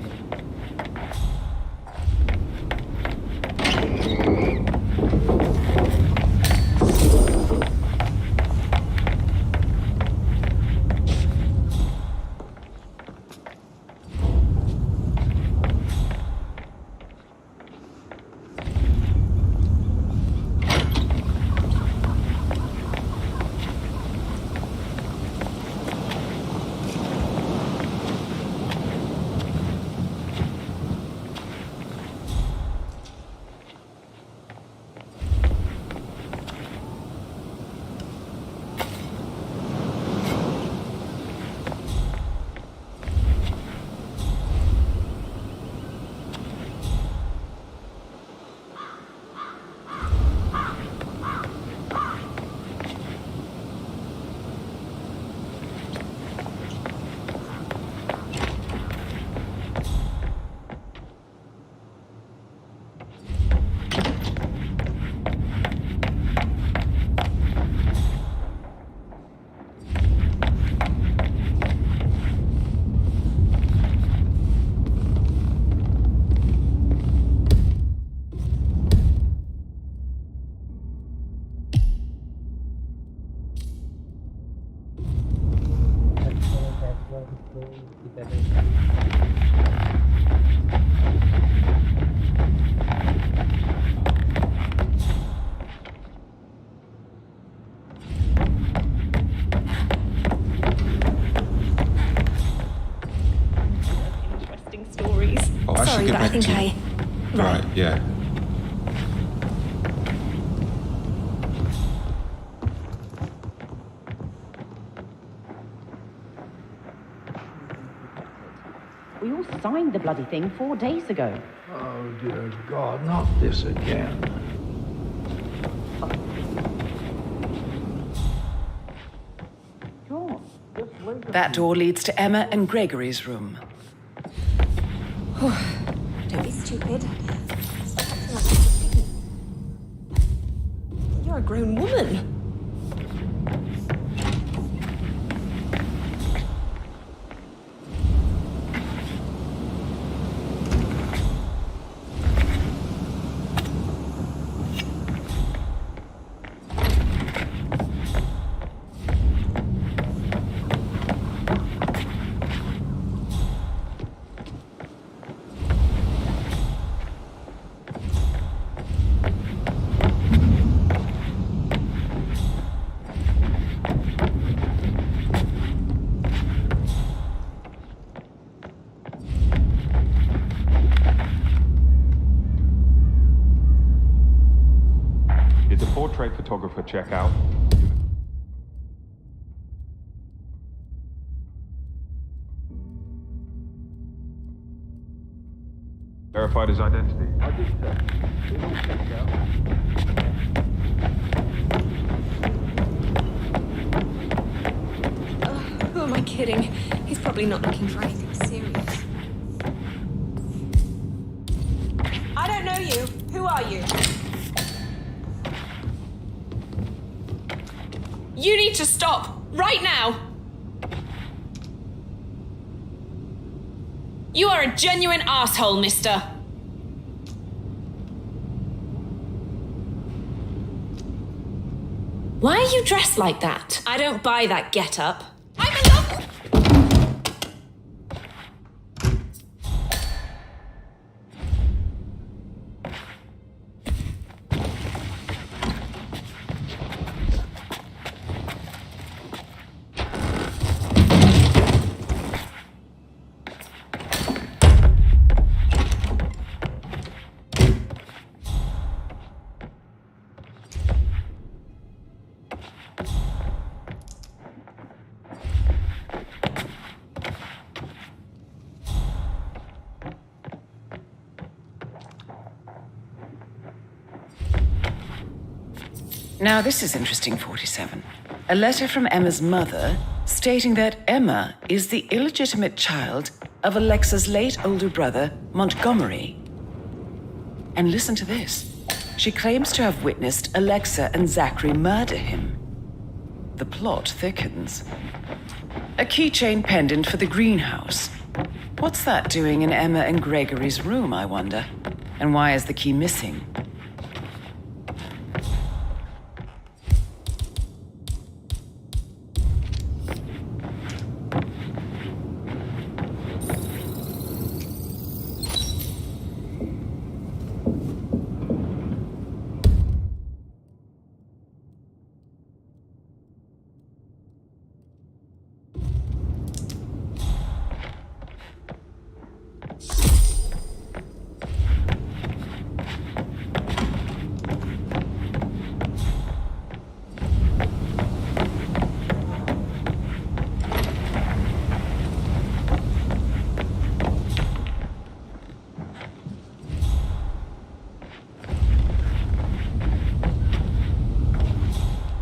Sorry, but I think I... Right, yeah. We all signed the bloody thing 4 days ago. Oh, dear God, not this again. That door leads to Emma and Gregory's room. Don't be stupid. Stop acting like you're You're a grown woman. Portrait photographer check out. Verified his identity. I did, sir. It all checked out. Who am I kidding? He's probably not looking for anything serious. I don't know you. Who are you? You need to stop, right now! You are a genuine asshole, mister. Why are you dressed like that? I don't buy that get-up. I'm in love. Now, this is interesting, 47. A letter from Emma's mother stating that Emma is the illegitimate child of Alexa's late older brother, Montgomery. And listen to this. She claims to have witnessed Alexa and Zachary murder him. The plot thickens. A keychain pendant for the greenhouse. What's that doing in Emma and Gregory's room, I wonder? And why is the key missing?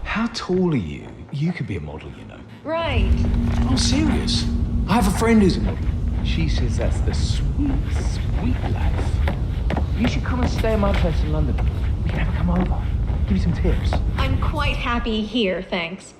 How tall are you? You could be a model, you know. Right. I'm serious. I have a friend who's a model. She says that's the sweet, sweet life. You should come and stay at my place in London. We can have her come over. Give you some tips. I'm quite happy here, thanks.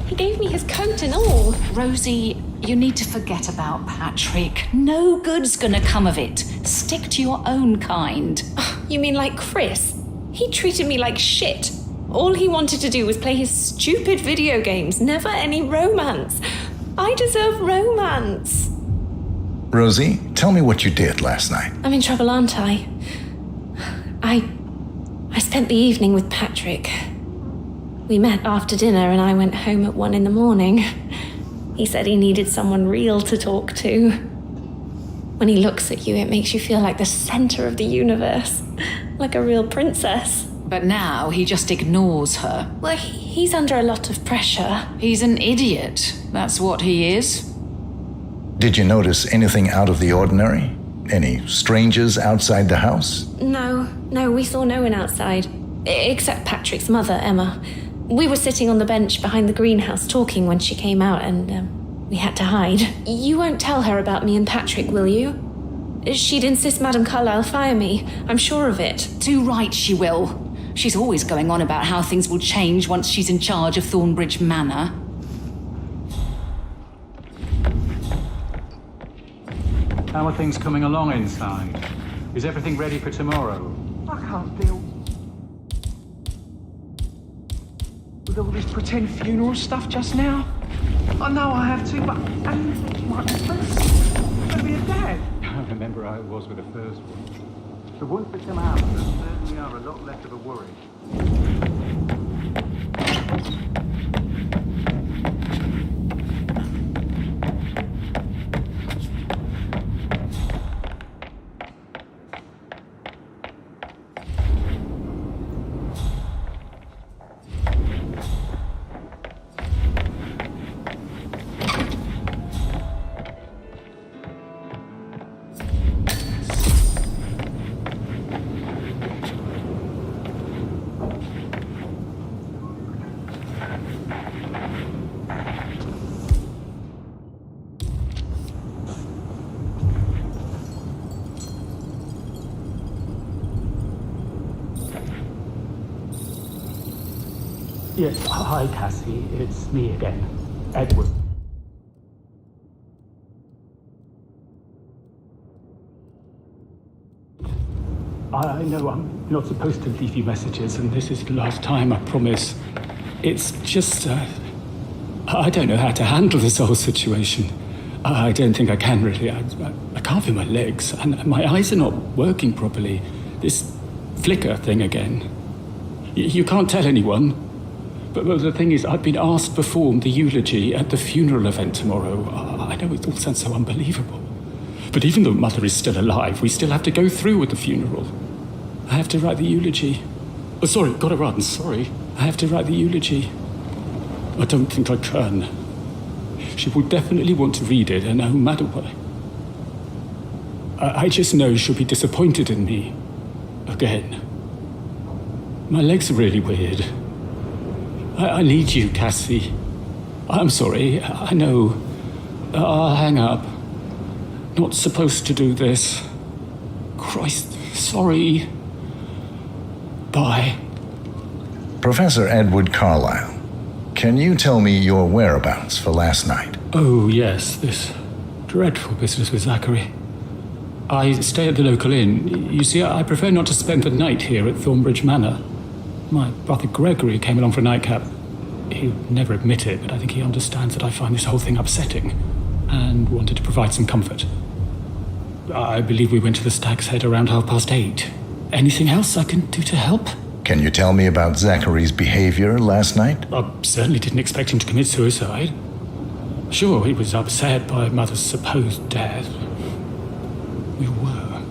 He gave me his coat and all. Rosie, you need to forget about Patrick. No good's gonna come of it. Stick to your own kind. You mean like Chris? He treated me like shit. All he wanted to do was play his stupid video games, never any romance. I deserve romance. Rosie, tell me what you did last night. I'm in trouble, aren't I? I spent the evening with Patrick. We met after dinner and I went home at 1 a.m. He said he needed someone real to talk to. When he looks at you, it makes you feel like the center of the universe, like a real princess. But now he just ignores her. Well, he's under a lot of pressure. He's an idiot. That's what he is. Did you notice anything out of the ordinary? Any strangers outside the house? No, we saw no one outside. Except Patrick's mother, Emma. We were sitting on the bench behind the greenhouse talking when she came out and we had to hide. You won't tell her about me and Patrick, will you? She'd insist Madame Carlyle fire me. I'm sure of it. Too right she will. She's always going on about how things will change once she's in charge of Thornbridge Manor. How are things coming along inside? Is everything ready for tomorrow? I can't deal with all this pretend funeral stuff just now. I know I have to, but how do you think you might be first? I'm gonna be a dad. I remember how it was with the first one. The ones that come out certainly are a lot less of a worry. Yes, hi Cassie, it's me again, Edward. I know I'm not supposed to leave you messages, and this is the last time, I promise. It's just, I don't know how to handle this whole situation. I don't think I can really. I can't feel my legs, and my eyes are not working properly. This flicker thing again. You can't tell anyone, but the thing is, I've been asked to perform the eulogy at the funeral event tomorrow. I know it all sounds so unbelievable, but even though Mother is still alive, we still have to go through with the funeral. I have to write the eulogy. Oh, sorry, gotta run, sorry. I have to write the eulogy. I don't think I can. She will definitely want to read it, and no matter what. I just know she'll be disappointed in me. Again. My legs are really weird. I need you, Cassie. I'm sorry, I know. I'll hang up. Not supposed to do this. Christ, sorry. Bye. Professor Edward Carlyle, can you tell me your whereabouts for last night? Oh, yes, this dreadful business with Zachary. I stay at the local inn. You see, I prefer not to spend the night here at Thornbridge Manor. My brother Gregory came along for a nightcap. He'll never admit it, but I think he understands that I find this whole thing upsetting and wanted to provide some comfort. I believe we went to the Stag's Head around 8:30. Anything else I can do to help? Can you tell me about Zachary's behavior last night? I certainly didn't expect him to commit suicide. Sure, he was upset by Mother's supposed death. We were.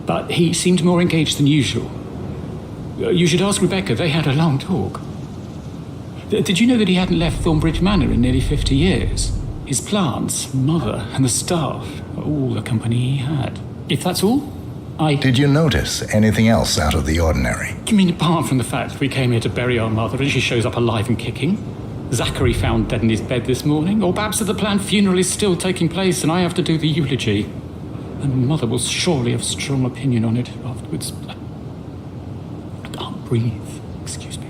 But he seemed more engaged than usual. You should ask Rebecca, they had a long talk. Did you know that he hadn't left Thornbridge Manor in nearly 50 years? His plants, Mother, and the staff, all the company he had. If that's all, Did you notice anything else out of the ordinary? You mean apart from the fact that we came here to bury our mother and she shows up alive and kicking? Zachary found dead in his bed this morning? Or perhaps that the planned funeral is still taking place and I have to do the eulogy? And Mother will surely have a strong opinion on it afterwards. I can't breathe. Excuse me.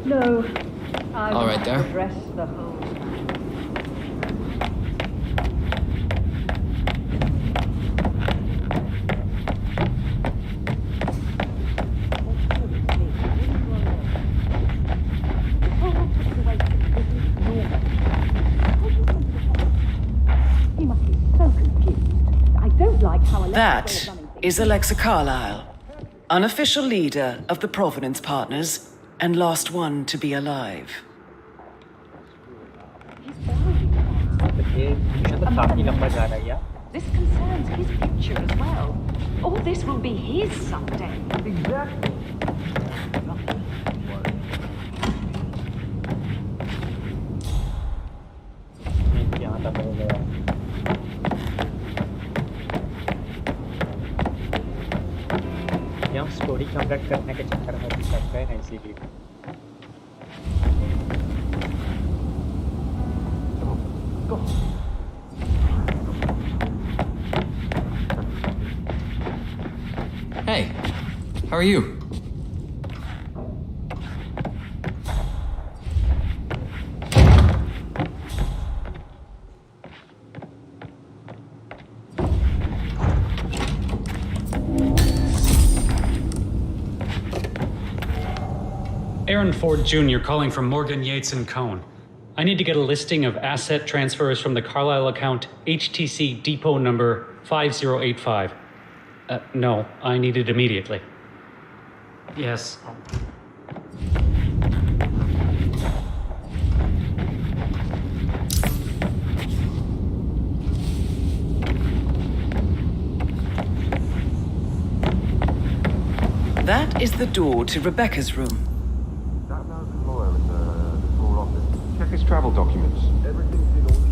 No. All right there. Address the whole That is Alexa Carlyle, unofficial leader of the Providence Partners and last one to be alive. This concerns his future as well. All this will be his someday. Exactly. हम story complete करने के चक्कर में भी करते हैं इसीलिए Hey, how are you? Aaron Ford Jr. calling from Morgan, Yates & Cohn. I need to get a listing of asset transfers from the Carlisle account HTC depot number 5085. No, I need it immediately. Yes. That is the door to Rebecca's room. That American lawyer in the small office. Check his travel documents. Everything's in order.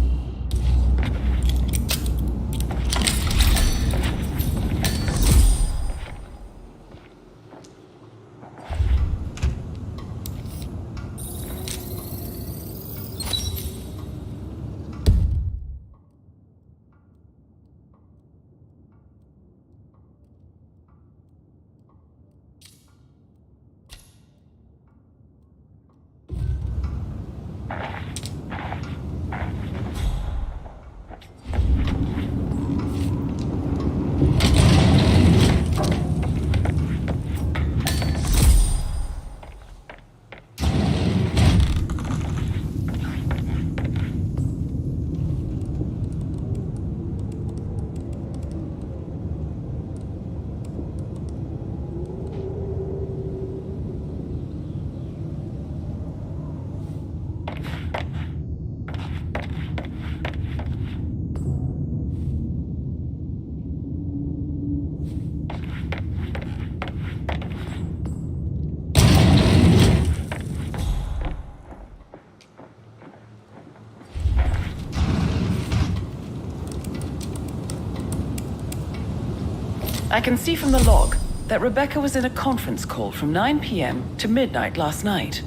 I can see from the log that Rebecca was in a conference call from 9 p.m. to midnight last night.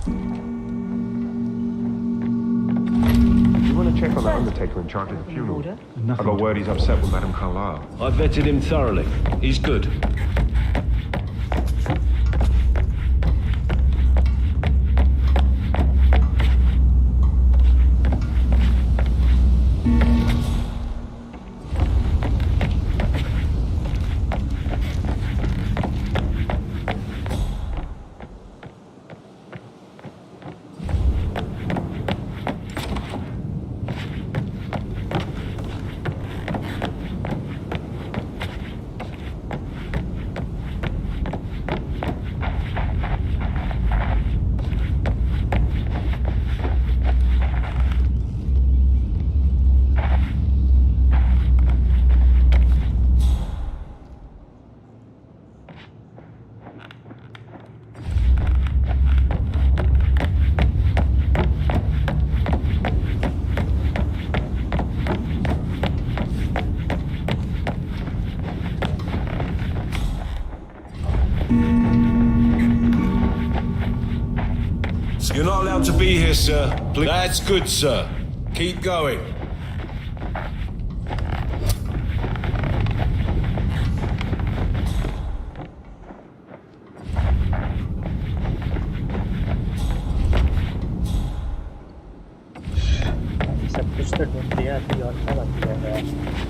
You want to check on the undertaker in charge of the funeral? I got word he's upset with Madame Carlisle. I vetted him thoroughly. He's good. You're not allowed to be here, sir. That's good, sir. Keep going. सब कुछ तो ढूंढ लिया अभी और क्या बाकी रह गया है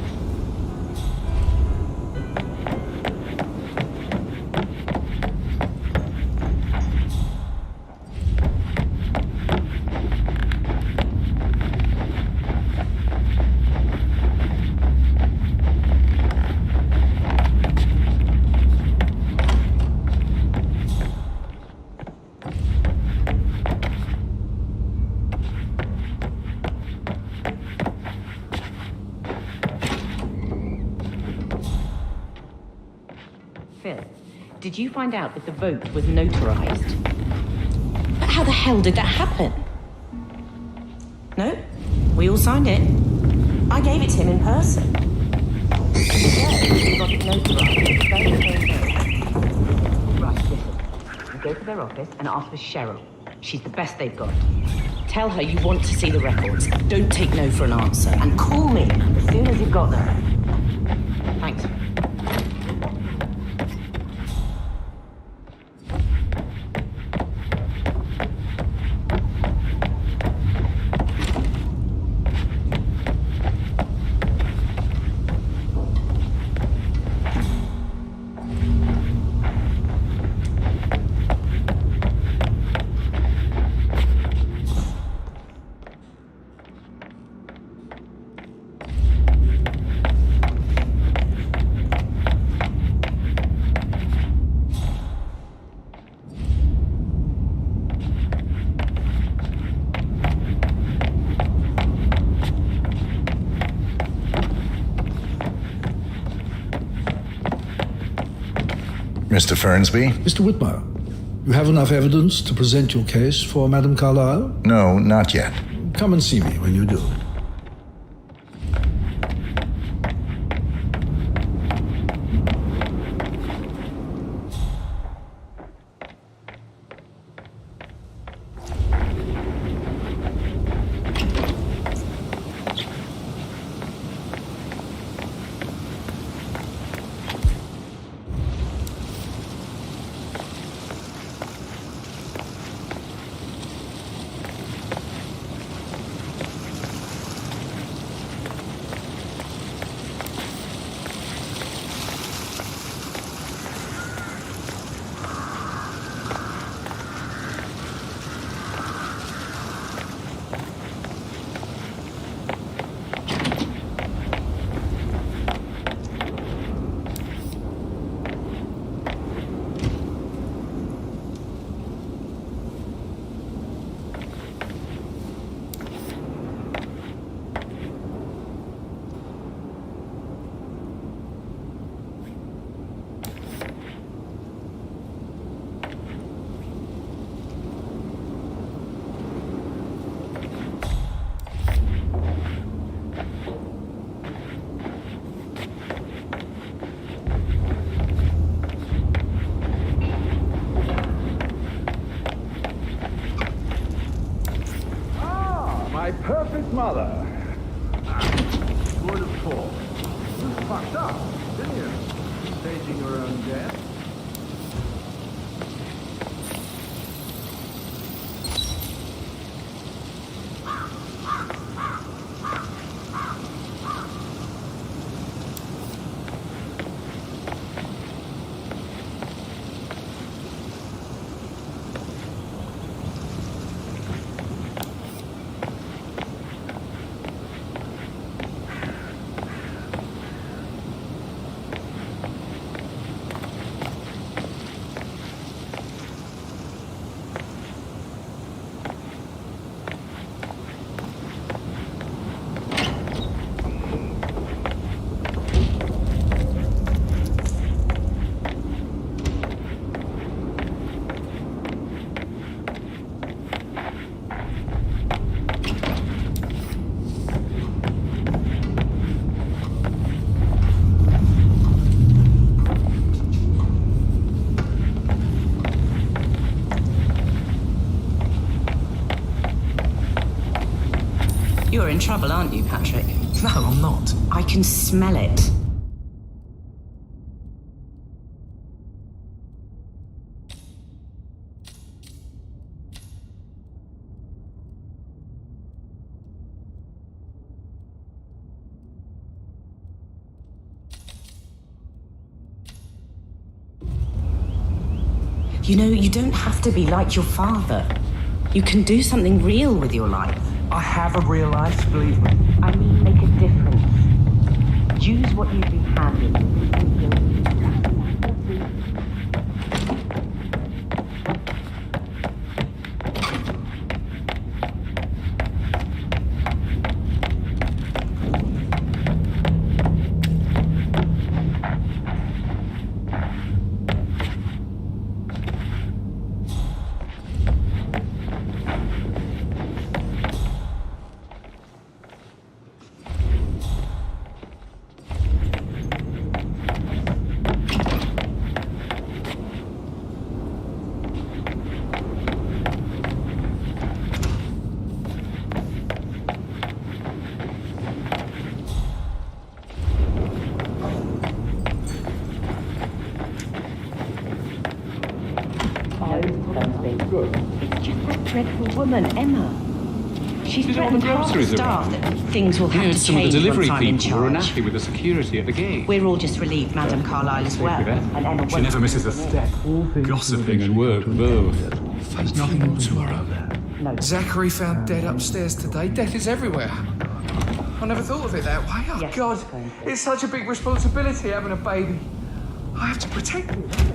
Did you find out that the vote was notarized? But how the hell did that happen? No? We all signed it. I gave it to him in person. Yeah, he got it notarized. Right, listen. You go to their office and ask for Cheryl. She's the best they've got. Tell her you want to see the records. Don't take no for an answer. And call me as soon as you've got them. Thanks. Mr. Fernsby? Mr. Whitmire, you have enough evidence to present your case for Madame Carlyle? No, not yet. Come and see me when you do. My perfect mother. Word of fall. You fucked up, didn't you? Staging your own death. You're in trouble, aren't you, Patrick? No, I'm not. I can smell it. You know, you don't have to be like your father. You can do something real with your life. I have a real life, believe me. I mean, make a difference. Use what you've been handed. It's just that dreadful woman, Emma. She's threatened half the staff that things will have to Some of the change delivery once I'm in people were charge. unhappy with the security at the gate. We're all just relieved Madame Carlyle is well, and Emma She won't. never misses a step. Gossiping and work both. There's nothing more to her out there. Zachary found dead upstairs today. Death is everywhere. I never thought of it that way. Oh, Yes, God. It's such a big responsibility having a baby. I have to protect it.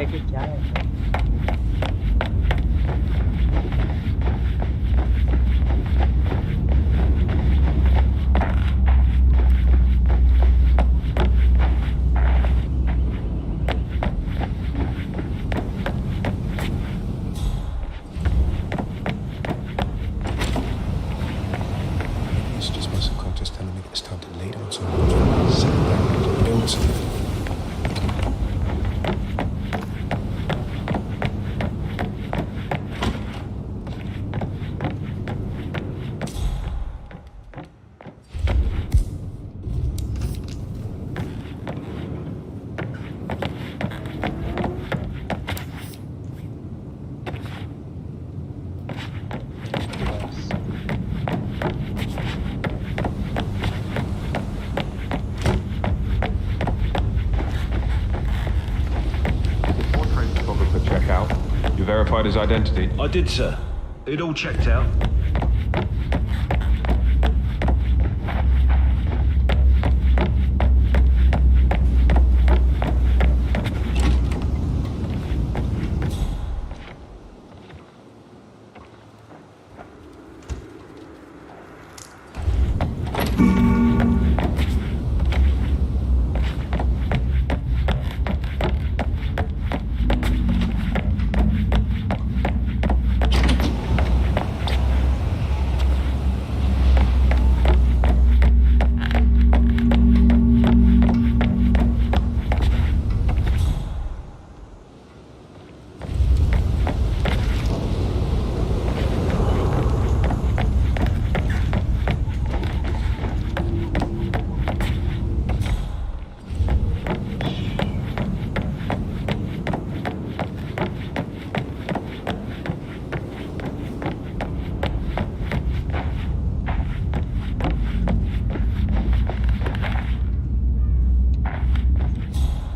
है कि क्या है? It's just my subconscious telling me that it's time to lay down some water, sit back, and build something. You verified his identity? I did, sir. It all checked out.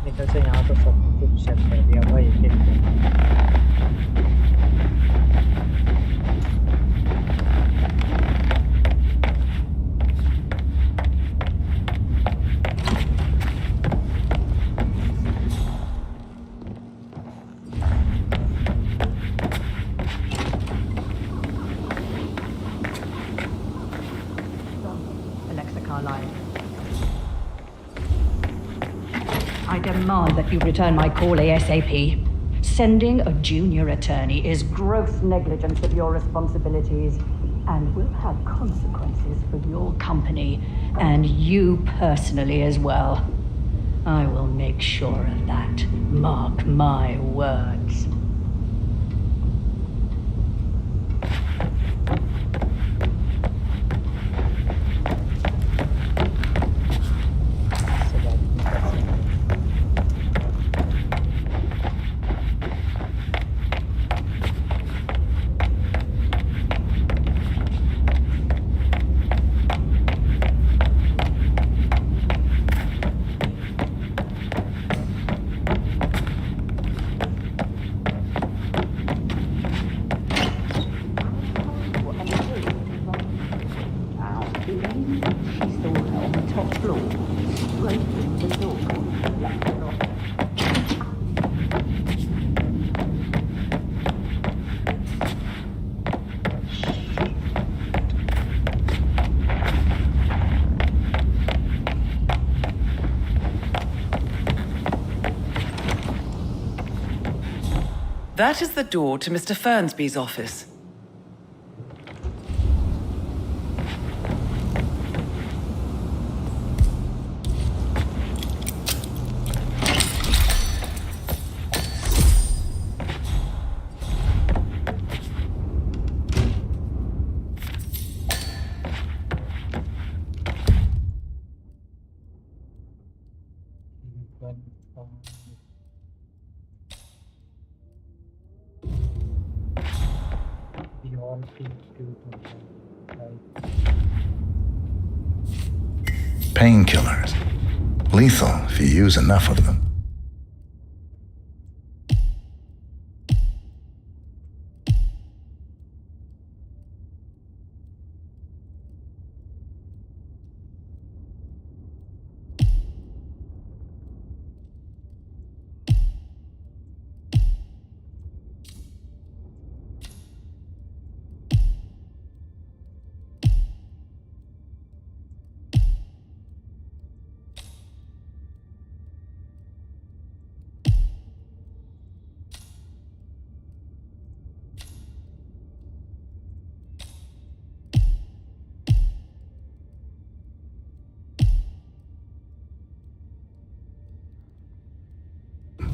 निकल से यहाँ तो सब कुछ चेक कर दिया भाई एक Alexa Carlyle. I demand that you return my call ASAP. Sending a junior attorney is gross negligence of your responsibilities and will have consequences for your company and you personally as well. I will make sure of that. Mark my words. That is the door to Mr. Fernsby's office. Painkillers. Lethal if you use enough of them.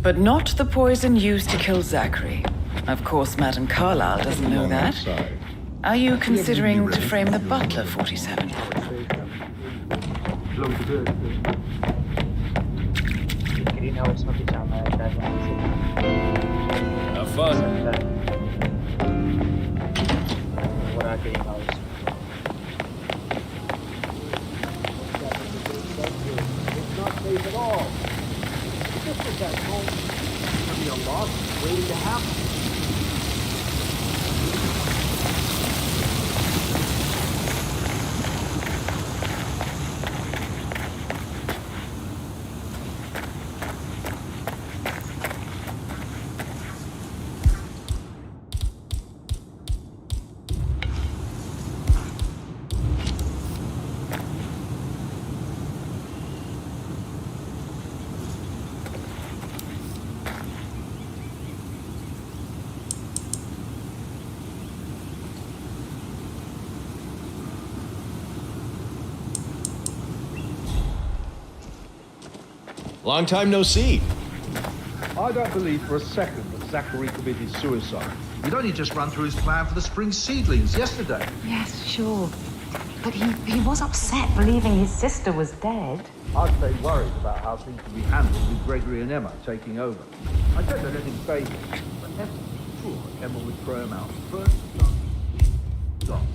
But not the poison used to kill Zachary. Of course, Madame Carlyle doesn't know that. Are you considering to frame the butler, 47? Have fun. It's not safe at all. This was at home. There's gonna be a lot waiting to happen. Long time no see. I don't believe for a second that Zachary committed suicide. You'd only just run through his plan for the spring seedlings yesterday. Yes, sure. But he was upset believing his sister was dead. I'd stay worried about how things will be handled with Gregory and Emma taking over. I don't know anything vague, but Emma's sure Emma would throw him out first. Gone.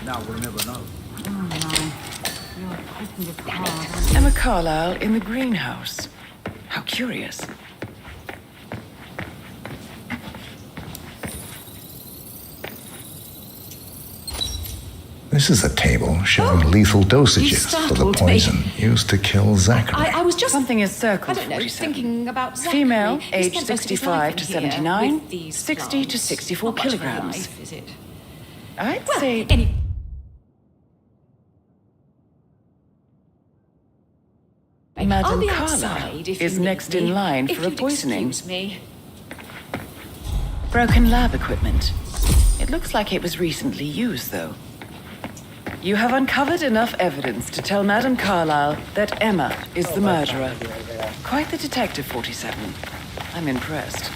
Now we'll never know. Oh, no. You're taking this hard. Emma Carlyle in the greenhouse. How curious. This is a table showing lethal dosages for the poison used to kill Zachary. I was just... Something is circled. I don't know, 47. thinking about Zachary. Female, He age spent most of his life 65 to in here 79, with these 60 to plants. 64 Not much of a kilograms. life, is it? I'd Well, say... I'll Madame be Carlyle outside if is you need next me. in line If for a you'd poisoning. excuse me. Broken lab equipment. It looks like it was recently used, though. You have uncovered enough evidence to tell Madame Carlyle that Emma is the murderer. Quite the detective, 47. I'm impressed.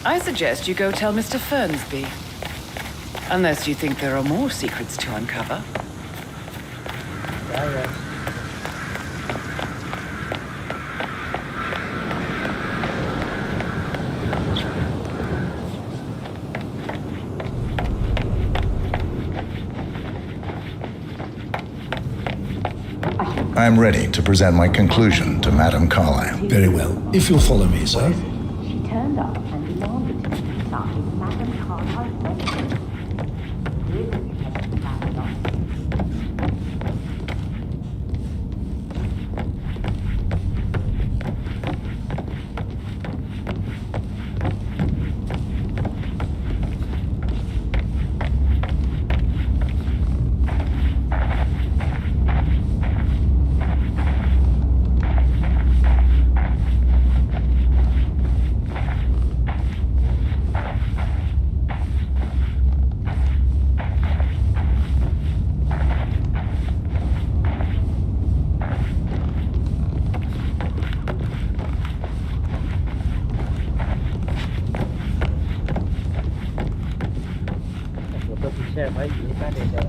I suggest you go tell Mr. Fernsby. Unless you think there are more secrets to uncover. I am ready to present my conclusion to Madame Carlyle. Very well. If you'll follow me, sir. She turned up and demanded to be inside Madame Carlyle's bedroom. xe phải giữ cái đèn đèn.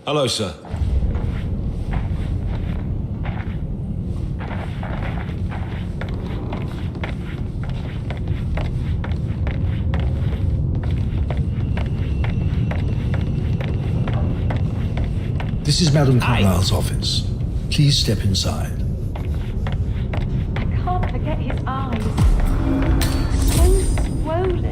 Hello, sir. This is Madame Carlyle's office. Please step inside. I can't forget his eyes. So swollen.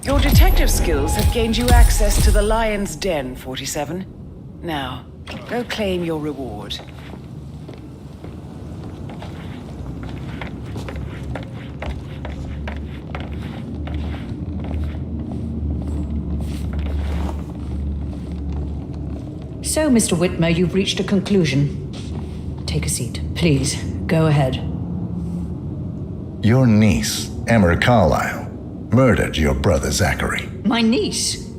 Your detective skills have gained you access to the Lion's Den, 47. Now, go claim your reward. So, Mr. Whitmer, you've reached a conclusion. Take a seat. Please, go ahead. Your niece, Emma Carlyle, murdered your brother Zachary. My niece?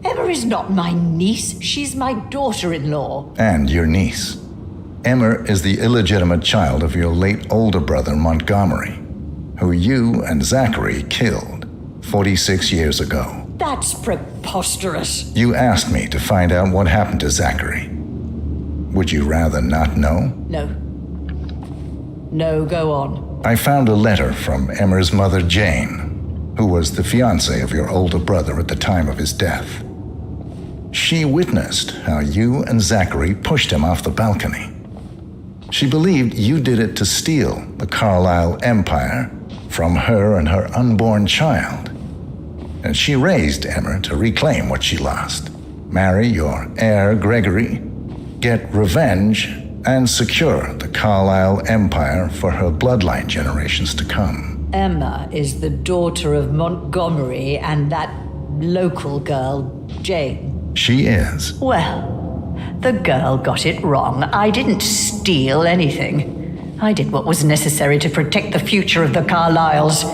Emma is not my niece. She's my daughter-in-law. And your niece. Emma is the illegitimate child of your late older brother Montgomery, who you and Zachary killed 46 years ago. That's preposterous. You asked me to find out what happened to Zachary. Would you rather not know? No. No, go on. I found a letter from Emma's mother, Jane, who was the fiancée of your older brother at the time of his death. She witnessed how you and Zachary pushed him off the balcony. She believed you did it to steal the Carlyle empire from her and her unborn child. And she raised Emma to reclaim what she lost, marry your heir Gregory, get revenge, and secure the Carlyle empire for her bloodline generations to come. Emma is the daughter of Montgomery and that local girl, Jane. She is. Well, the girl got it wrong. I didn't steal anything. I did what was necessary to protect the future of the Carlyles.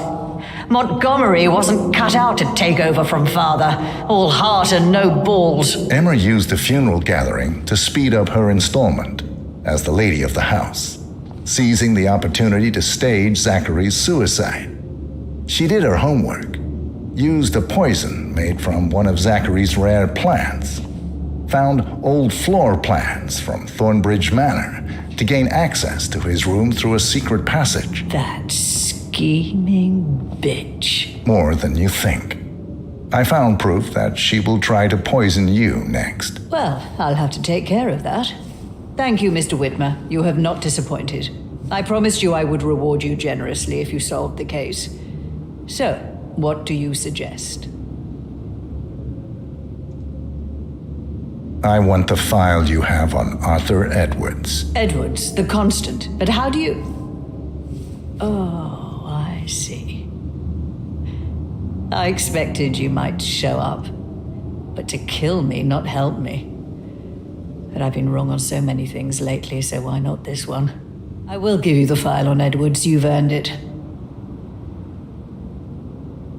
Montgomery wasn't cut out to take over from father. All heart and no balls. Emma used the funeral gathering to speed up her installment as the lady of the house, seizing the opportunity to stage Zachary's suicide. She did her homework, used a poison made from one of Zachary's rare plants, found old floor plans from Thornbridge Manor to gain access to his room through a secret passage. That scheming bitch. More than you think. I found proof that she will try to poison you next. Well, I'll have to take care of that. Thank you, Mr. Whitmer. You have not disappointed. I promised you I would reward you generously if you solved the case. So, what do you suggest? I want the file you have on Arthur Edwards. Edwards, the Constant. But how do you... Oh, I see. I expected you might show up. But to kill me, not help me. But I've been wrong on so many things lately, so why not this one? I will give you the file on Edwards. You've earned it.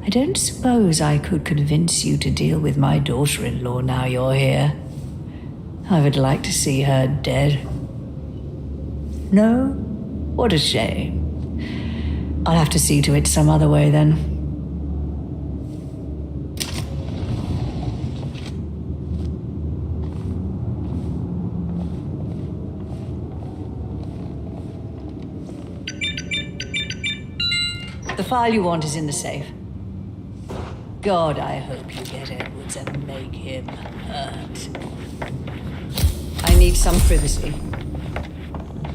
I don't suppose I could convince you to deal with my daughter-in-law now you're here. I would like to see her dead. No? What a shame. I'll have to see to it some other way then. The file you want is in the safe. God, I hope you get Edwards and make him hurt. I need some privacy.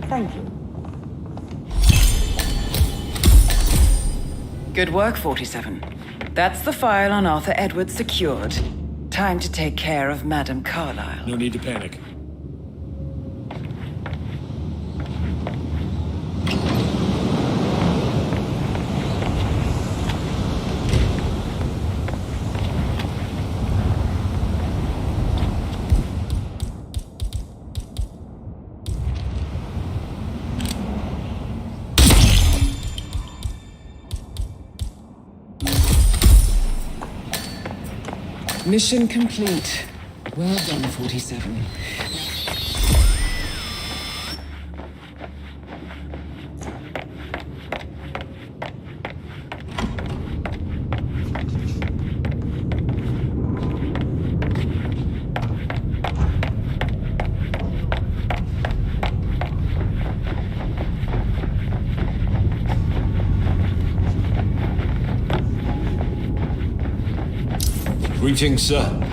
Thank you. Good work, 47. That's the file on Arthur Edwards secured. Time to take care of Madame Carlyle. No need to panic. Mission complete. Well done, 47. Greetings, sir.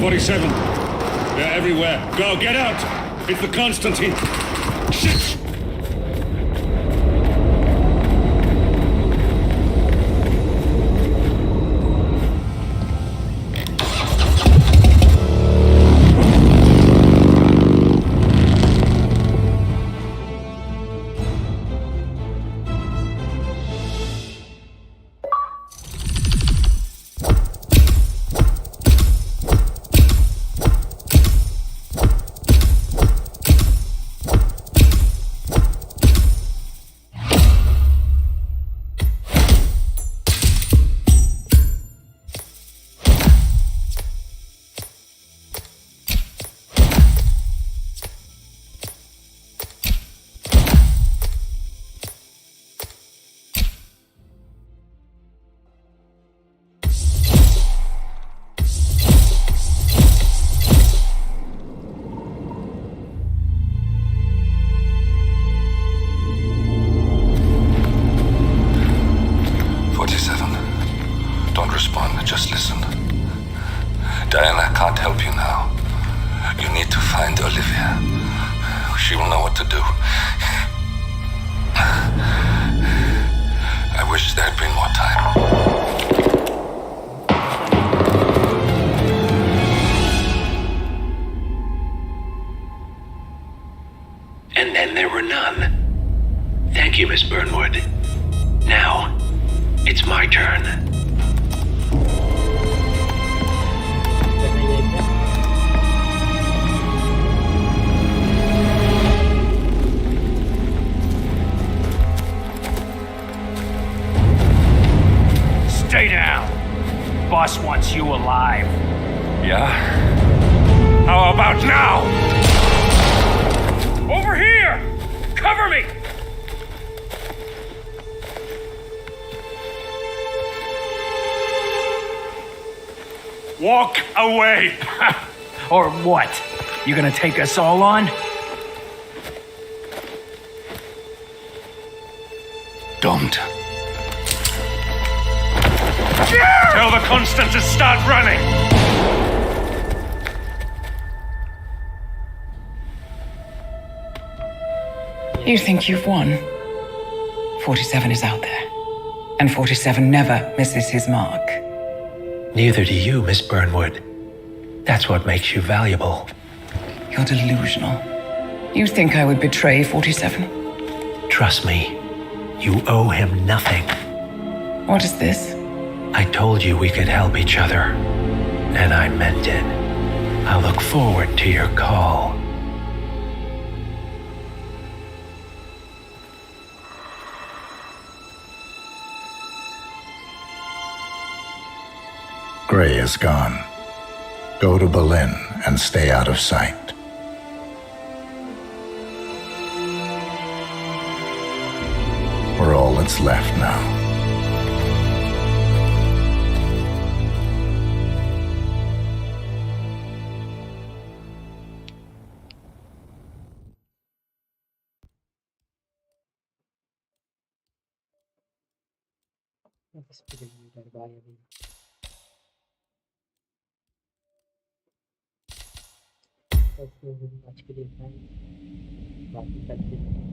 47. They're everywhere. Go, get out! It's the Constantine. Shit! Just listen. Diana can't help you now. You need to find Olivia. She will know what to do. I wish there had been more time. And then there were none. Thank you, Miss Burnwood. Now, it's my turn. Stay down. Boss wants you alive. Yeah? How about now? Over here! Cover me! Walk away! Or what? You gonna take us all on? Don't. Tell the Constant to start running! You think you've won? 47 is out there. And 47 never misses his mark. Neither do you, Miss Burnwood. That's what makes you valuable. You're delusional. You think I would betray 47? Trust me, you owe him nothing. What is this? I told you we could help each other, and I meant it. I'll look forward to your call. Gray is gone. Go to Berlin and stay out of sight. We're all that's left now. आज के लिए इतना ही बाकी करते हैं